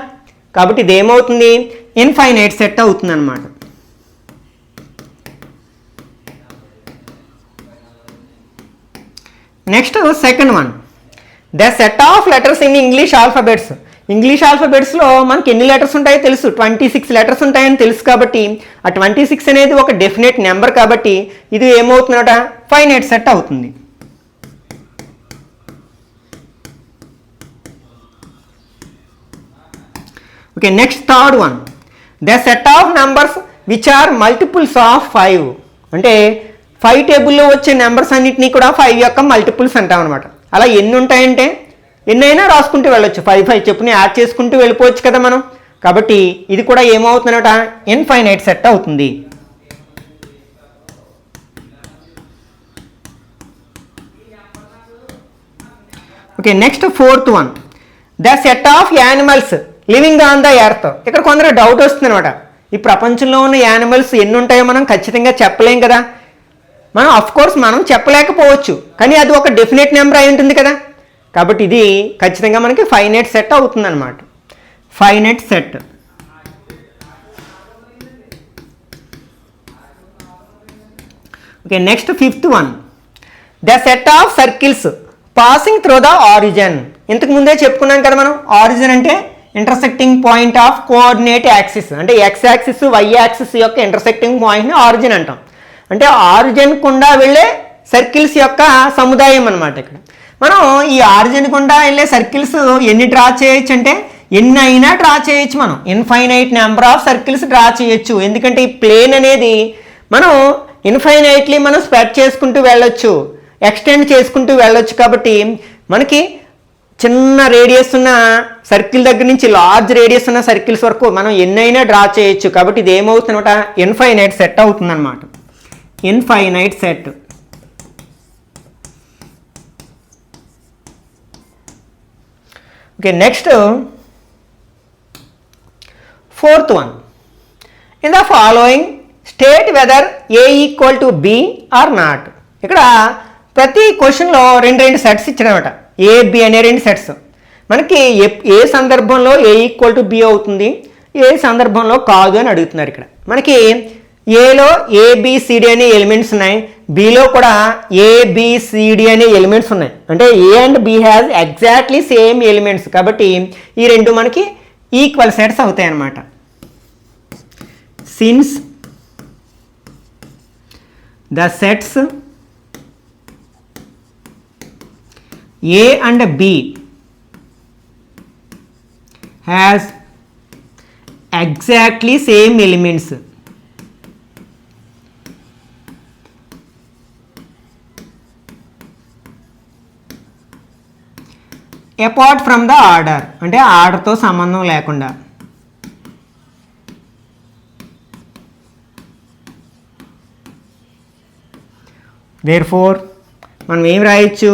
కాబట్టి ఇది ఏమవుతుంది, ఇన్ఫైనైట్ సెట్ అవుతుంది అనమాట. Next second one, the set of letters in English alphabets. English ఆల్ఫాబెట్స్లో మనకి ఎన్ని లెటర్స్ ఉంటాయో తెలుసు, 26 లెటర్స్ ఉంటాయని తెలుసు. కాబట్టి ఆ 26 అనేది ఒక డెఫినెట్ నెంబర్ కాబట్టి ఇది ఏమవుతుందట, ఫైనైట్ సెట్ అవుతుంది. Okay, next third one, the set of numbers which are multiples of 5. అంటే 5 టేబుల్లో వచ్చే నెంబర్స్ అన్నింటినీ కూడా 5 యొక్క మల్టిపుల్స్ అంటాం అనమాట. అలా ఎన్ని ఉంటాయంటే ఎన్నైనా రాసుకుంటూ వెళ్ళొచ్చు, 5 చెప్పుని యాడ్ చేసుకుంటూ వెళ్ళిపోవచ్చు కదా మనం. కాబట్టి ఇది కూడా ఏమవుతుందనమాట, ఇన్ఫైనైట్ సెట్ అవుతుంది. Okay, next fourth one, the set of animals living on the earth. ఇక్కడ కొందరు డౌట్ వస్తుంది అనమాట, ఈ ప్రపంచంలో ఉన్న యానిమల్స్ ఎన్ని ఉంటాయో మనం ఖచ్చితంగా చెప్పలేం కదా. మనం కోర్స్ మనం చెప్పలేకపోవచ్చు, కానీ అది ఒక డెఫినెట్ నెంబర్ అయి ఉంటుంది కదా. కాబట్టి ఇది ఖచ్చితంగా మనకి ఫైనైట్ సెట్ అవుతుంది అనమాట. Finite set. Okay, next fifth one, the set of circles passing through the origin. ఇంతకు ముందే చెప్పుకున్నాం కదా మనం, ఆరిజిన్ అంటే intersecting point of coordinate axis. అంటే ఎక్స్ యాక్సిస్ వై యాక్సిస్ యొక్క ఇంటర్సెక్టింగ్ పాయింట్ని ఆరిజిన్ అంటాం. అంటే ఆరిజిన్ గుండా వెళ్ళే సర్కిల్స్ యొక్క సముదాయం అనమాట. ఇక్కడ మనం ఈ ఆరిజిన్ గుండా వెళ్ళే సర్కిల్స్ ఎన్ని డ్రా చేయొచ్చు అంటే ఎన్ని అయినా డ్రా చేయొచ్చు. మనం infinite number of circles draw చేయొచ్చు. ఎందుకంటే ఈ ప్లేన్ అనేది మనం ఇన్ఫైనైట్లీ మనం స్ప్రెడ్ చేసుకుంటూ వెళ్ళొచ్చు, ఎక్స్టెండ్ చేసుకుంటూ వెళ్ళొచ్చు. కాబట్టి మనకి చిన్న రేడియస్ ఉన్న సర్కిల్ దగ్గర నుంచి లార్జ్ రేడియస్ ఉన్న సర్కిల్స్ వరకు మనం ఎన్నైనా డ్రా చేయొచ్చు. కాబట్టి ఇది ఏమవుతుందన్నమాట, ఇన్ఫైనైట్ సెట్ అవుతుంది అనమాట. Infinite set. Okay, next fourth one, in the following state whether A equal to B or not. ఇక్కడ ప్రతి క్వశ్చన్లో రెండు సెట్స్ ఇచ్చాడనమాట, ఏ బి అనే 2 సెట్స్. మనకి ఏ సందర్భంలో ఏ ఈక్వల్ టు బి అవుతుంది, ఏ సందర్భంలో కాదు అని అడుగుతున్నారు. ఇక్కడ మనకి ఏలో ఏబిసిడి అనే ఎలిమెంట్స్ ఉన్నాయి, బిలో కూడా ఏబిసిడి అనే ఎలిమెంట్స్ ఉన్నాయి. అంటే A and B has exactly same elements. కాబట్టి ఈ రెండు మనకి ఈక్వల్ సెట్స్ అవుతాయి అన్నమాట. Since the sets A and B has exactly same elements. Apart from the order, అంటే ఆర్డర్తో సంబంధం లేకుండా. Therefore మనం ఏం రాయొచ్చు,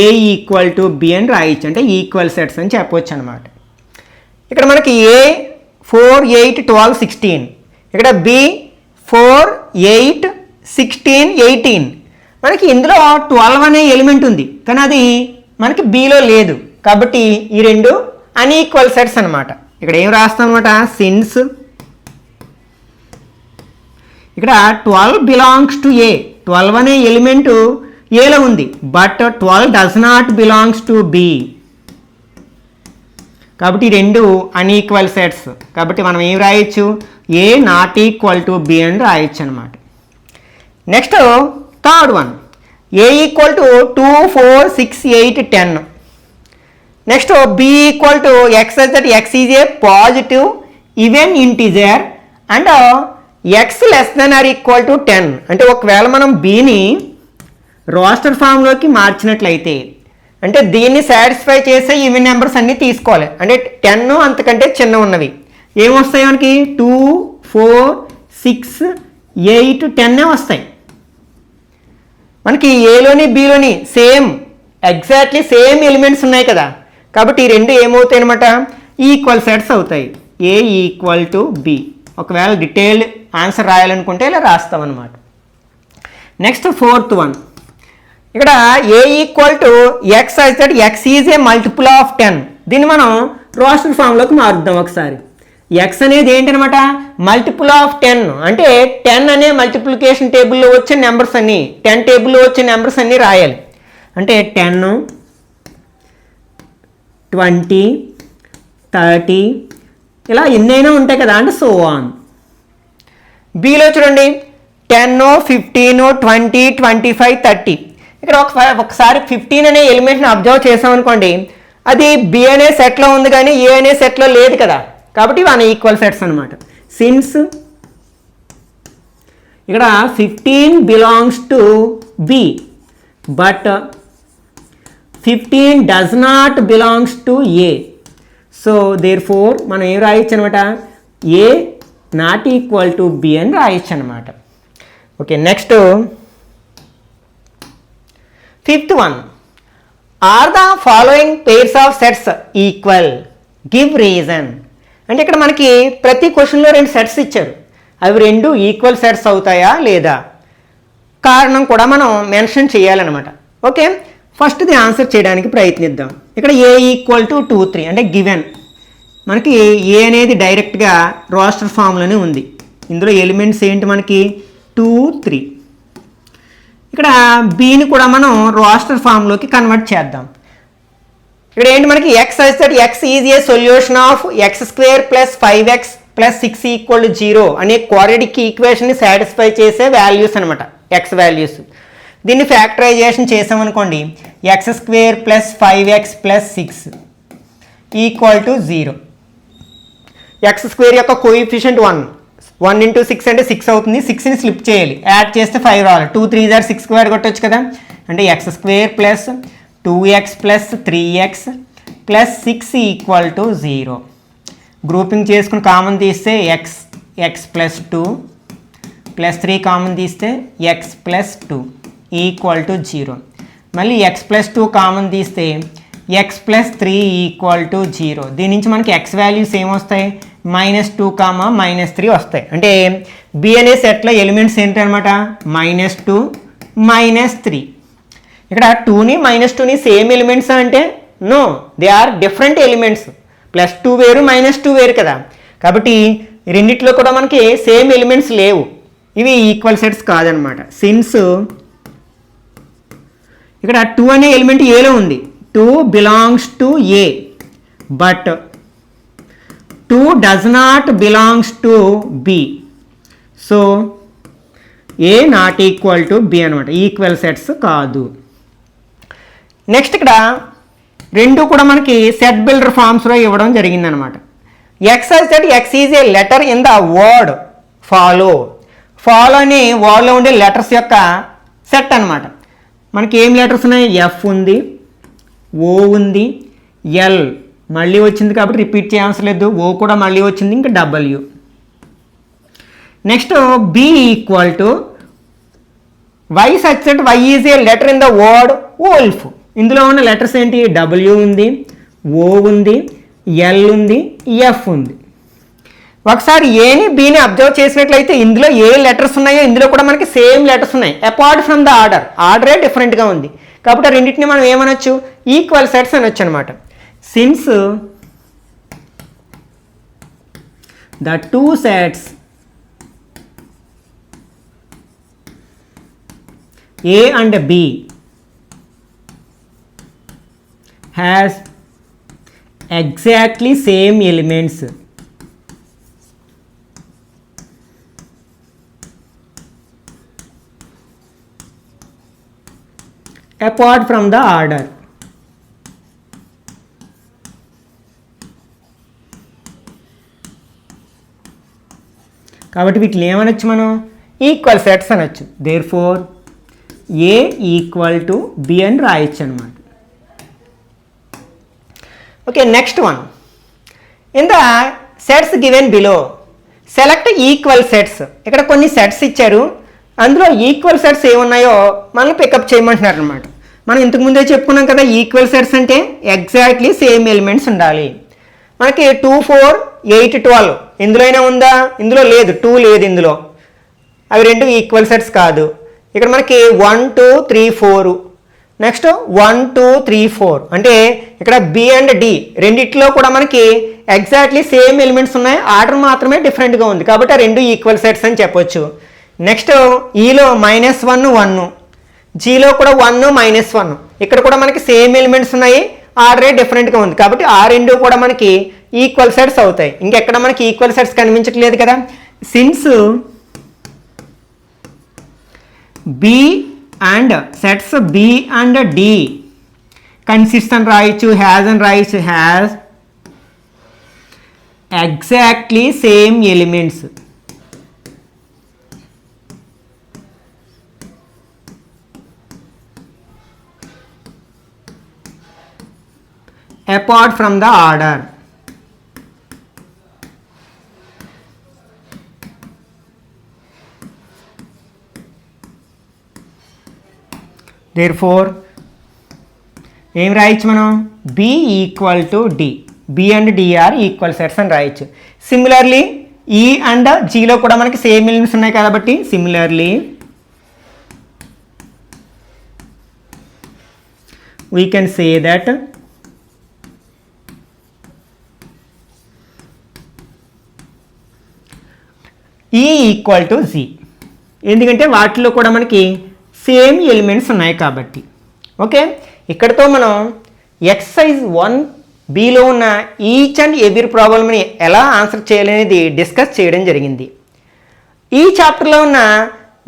ఏ ఈక్వల్ టు బి అని రాయొచ్చు. అంటే ఈక్వల్ సెట్స్ అని చెప్పవచ్చు అనమాట. ఇక్కడ మనకి ఏ 4, 8, 12, 16. ఇక్కడ బి 4, 8, 16, 18. మనకి ఇందులో 12 అనే ఎలిమెంట్ ఉంది, కానీ అది మనకి బిలో లేదు. కాబట్టి ఈ రెండు అన్ఈక్వల్ సెట్స్ అనమాట. ఇక్కడ ఏం రాస్తాం అనమాట, సిన్స్ ఇక్కడ 12 బిలాంగ్స్ టు ఏ, 12 అనే ఎలిమెంటు ఏలో ఉంది, but 12 does not belongs to B. కాబట్టి రెండు అన్ఈక్వల్ సెట్స్. కాబట్టి మనం ఏం రాయొచ్చు, A not equal to B అని రాయొచ్చు అనమాట. Next third one, A equal to 2, 4, 6, 8, 10. Next B equal to x that x is a positive even integer and x less than or equal to 10. అంటే ఒకవేళ మనం బిని రోస్టర్ ఫామ్లోకి మార్చినట్లయితే, అంటే దీన్ని satisfy చేసే ఈవెన్ నెంబర్స్ అన్నీ తీసుకోవాలి. అంటే 10 అంతకంటే చిన్న ఉన్నవి ఏమొస్తాయి మనకి, 2, 4, 6, 8, 10 వస్తాయి. మనకి ఏలోని బిలోని సేమ్ ఎగ్జాక్ట్లీ సేమ్ ఎలిమెంట్స్ ఉన్నాయి కదా. కాబట్టి ఈ రెండు ఏమవుతాయి అనమాట, ఈక్వల్ సెట్స్ అవుతాయి. ఏ ఈక్వల్ టు బి. ఒకవేళ డీటెయిల్డ్ ఆన్సర్ రాయాలనుకుంటే ఇలా రాస్తాం అనమాట. నెక్స్ట్ ఫోర్త్ వన్, ఇక్కడ ఏ ఈక్వల్ టు ఎక్స్ అయితే X is A multiple of 10. దీన్ని మనం రోస్టర్ ఫామ్లోకి మారుద్దాం ఒకసారి. ఎక్స్ అనేది ఏంటనమాట, మల్టిపుల్ ఆఫ్ 10. అంటే 10 అనే మల్టిప్లికేషన్ టేబుల్లో వచ్చే నెంబర్స్ అన్నీ, 10 టేబుల్లో వచ్చే నెంబర్స్ అన్నీ రాయాలి. అంటే 10, 20, 30 ఇలా ఎన్నైనా ఉంటాయి కదా, అంటే సో ఆన్. బిలో చూడండి 10, 15, 20, 25, 30. ఇక్కడ ఒకసారి 15 అనే ఎలిమెంట్ని అబ్జర్వ్ చేసామనుకోండి, అది బి అనే సెట్లో ఉంది కానీ ఏ అనే సెట్లో లేదు కదా. కాబట్టి ఇవి అన్ఈక్వల్ సెట్స్ అనమాట. సిన్స్ ఇక్కడ 15 belongs to B but 15 does not belongs to A. So therefore మనం ఏం రాయొచ్చు అనమాట, A not equal to B అని రాయొచ్చు అనమాట. Okay, next fifth one, are the following pairs of sets equal, give reason. అంటే ఇక్కడ మనకి ప్రతి క్వశ్చన్లో 2 సెట్స్ ఇచ్చారు, అవి 2 ఈక్వల్ సెట్స్ అవుతాయా లేదా, కారణం కూడా మనం మెన్షన్ చేయాలన్నమాట. ఓకే, ఫస్ట్ది ఆన్సర్ చేయడానికి ప్రయత్నిద్దాం. ఇక్కడ ఏ ఈక్వల్ టు 2, 3 అంటే గివెన్. మనకి ఏ అనేది డైరెక్ట్గా రోస్టర్ ఫామ్లోనే ఉంది. ఇందులో ఎలిమెంట్స్ ఏంటి మనకి 2, 3. ఇక్కడ బిని కూడా మనం రోస్టర్ ఫామ్లోకి కన్వర్ట్ చేద్దాం. ఇక్కడ ఏంటి మనకి ఎక్స్ అయితే X is a solution of X square plus 5x plus 6 equal to 0 అనే క్వాడ్రాటిక్ ఈక్వేషన్ని సాటిస్ఫై చేసే వాల్యూస్ అనమాట, ఎక్స్ వాల్యూస్. దీన్ని ఫ్యాక్టరైజేషన్ చేసామనుకోండి, X square plus 5x plus 6 equal to 0. X square యొక్క కోఎఫిషియంట్ 1, 1 into 6 అంటే 6 అవుతుంది. 6ని స్లిప్ చేయాలి, యాడ్ చేస్తే 5 రావాలి. 2, 3 are 6 స్క్వేర్ కొట్టచ్చు కదా. అంటే X square plus 2x plus 3x plus 6 equal to 0. Grouping చేసుకుని కామన్ తీస్తే ఎక్స్ ప్లస్ 2 ప్లస్ 3 కామన్ తీస్తే ఎక్స్ ప్లస్ 2 ఈక్వల్ టు 0. మళ్ళీ ఎక్స్ ప్లస్ 2 కామన్ తీస్తే ఎక్స్ ప్లస్ 3 ఈక్వల్ టు 0. దీని నుంచి మనకి ఎక్స్ వాల్యూస్ ఏమొస్తాయి, -2, -3 వస్తాయి. అంటే బి అనే సెట్లో ఎలిమెంట్స్ ఏంటనమాట, -2, -3. ఇక్కడ 2ని -2ని సేమ్ ఎలిమెంట్స్ అంటే no, they are different elements. +2 వేరు -2 వేరు కదా. కాబట్టి రెండిట్లో కూడా మనకి సేమ్ ఎలిమెంట్స్ లేవు, ఇవి ఈక్వల్ సెట్స్ కాదనమాట. సిన్స్ ఇక్కడ 2 అనే ఎలిమెంట్ ఏలో ఉంది, 2 belongs to A but 2 does not belongs to B. So A not equal to B అనమాట, ఈక్వల్ సెట్స్ కాదు. నెక్స్ట్ ఇక్కడ 2 కూడా మనకి సెట్ బిల్డర్ ఫామ్స్లో ఇవ్వడం జరిగిందనమాట. ఎక్స్ అయితే X is a letter in the word follow. Follow అని వర్డ్లో ఉండే లెటర్స్ యొక్క సెట్ అనమాట. మనకి ఏం లెటర్స్ ఉన్నాయి, ఎఫ్ ఉంది, ఓ ఉంది, ఎల్ మళ్ళీ వచ్చింది కాబట్టి రిపీట్ చేయవలసిన లేదు, ఓ కూడా మళ్ళీ వచ్చింది, ఇంకా W. Next B equal to Y such that Y is a letter in the word wolf. ఇందులో ఉన్న లెటర్స్ ఏంటి, డబ్ల్యూ ఉంది, ఓ ఉంది, ఎల్ ఉంది, ఎఫ్ ఉంది. ఒకసారి ఏని బిని అబ్జర్వ్ చేసినట్లయితే ఇందులో ఏ లెటర్స్ ఉన్నాయో ఇందులో కూడా మనకి సేమ్ లెటర్స్ ఉన్నాయి, అపార్ట్ ఫ్రమ్ ద ఆర్డరే డిఫరెంట్గా ఉంది. కాబట్టి ఆ రెండింటిని మనం ఏమనొచ్చు, ఈక్వల్ సెట్స్ అనొచ్చు అనమాట. Since the two sets A and B has exactly same elements apart from the order. కాబట్టి వీటిని ఏమనొచ్చు మనం ఈక్వల్ సెట్స్ అనొచ్చు. Therefore A equal to B అని రాయొచ్చు అనమాట. Okay, next one. In the sets given బిలో సెలెక్ట్ ఈక్వల్ సెట్స్. ఇక్కడ కొన్ని సెట్స్ ఇచ్చారు, అందులో ఈక్వల్ సెట్స్ ఏమున్నాయో మనం పికప్ చేయమంటున్నారు అనమాట. మనం ఇంతకుముందే చెప్పుకున్నాం కదా, ఈక్వల్ సెట్స్ అంటే ఎగ్జాక్ట్లీ సేమ్ ఎలిమెంట్స్ ఉండాలి. మనకి 2, 4, 8, 12 ఇందులో అయినా ఉందా? ఇందులో లేదు, 2 లేదు ఇందులో. అవి రెండు ఈక్వల్ సెట్స్ కాదు. ఇక్కడ మనకి 1, 2, 3, 4, నెక్స్ట్ 1, 2, 3, 4 అంటే ఇక్కడ బి అండ్ డి రెండిట్లో కూడా మనకి ఎగ్జాక్ట్లీ సేమ్ ఎలిమెంట్స్ ఉన్నాయి, ఆర్డర్ మాత్రమే డిఫరెంట్గా ఉంది, కాబట్టి ఆ రెండు ఈక్వల్ సెట్స్ అని చెప్పొచ్చు. నెక్స్ట్ ఈలో -1, 1, జీలో కూడా 1, -1, ఇక్కడ కూడా మనకి సేమ్ ఎలిమెంట్స్ ఉన్నాయి, ఆర్డరే డిఫరెంట్గా ఉంది, కాబట్టి ఆ రెండు కూడా మనకి ఈక్వల్ సెట్స్ అవుతాయి. ఇంకెక్కడ మనకి ఈక్వల్ సెట్స్ కనిపించట్లేదు కదా. Since B and sets B and D consist అని రాయొచ్చు, హ్యాజ్ అని రాయొచ్చు. Has exactly same elements apart from the order. Therefore ఏం రాయొచ్చు మనం? B equal to D. B and D are equal sets అని రాయొచ్చు. సిమిలర్లీ ఈ అండ్ జీలో కూడా మనకి సేమ్ ఎలిమెంట్స్ ఉన్నాయి కాబట్టి similarly we can say that E equal to G, ఎందుకంటే వాటిలో కూడా మనకి సేమ్ ఎలిమెంట్స్ ఉన్నాయి కాబట్టి. ఓకే, ఇక్కడతో మనం ఎక్సర్సైజ్ 1Bలో ఉన్న ఈచ్ అండ్ ఎవ్రీ ప్రాబ్లమ్ని ఎలా ఆన్సర్ చేయాలనేది డిస్కస్ చేయడం జరిగింది. ఈ చాప్టర్లో ఉన్న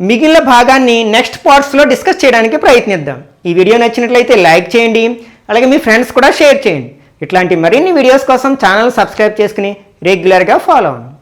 మిగిలిన భాగాన్ని నెక్స్ట్ పార్ట్స్లో డిస్కస్ చేయడానికి ప్రయత్నిద్దాం. ఈ వీడియో నచ్చినట్లయితే లైక్ చేయండి, అలాగే మీ ఫ్రెండ్స్ కూడా షేర్ చేయండి. ఇట్లాంటి మరిన్ని వీడియోస్ కోసం ఛానల్ సబ్స్క్రైబ్ చేసుకుని రెగ్యులర్గా ఫాలో అవ్వండి.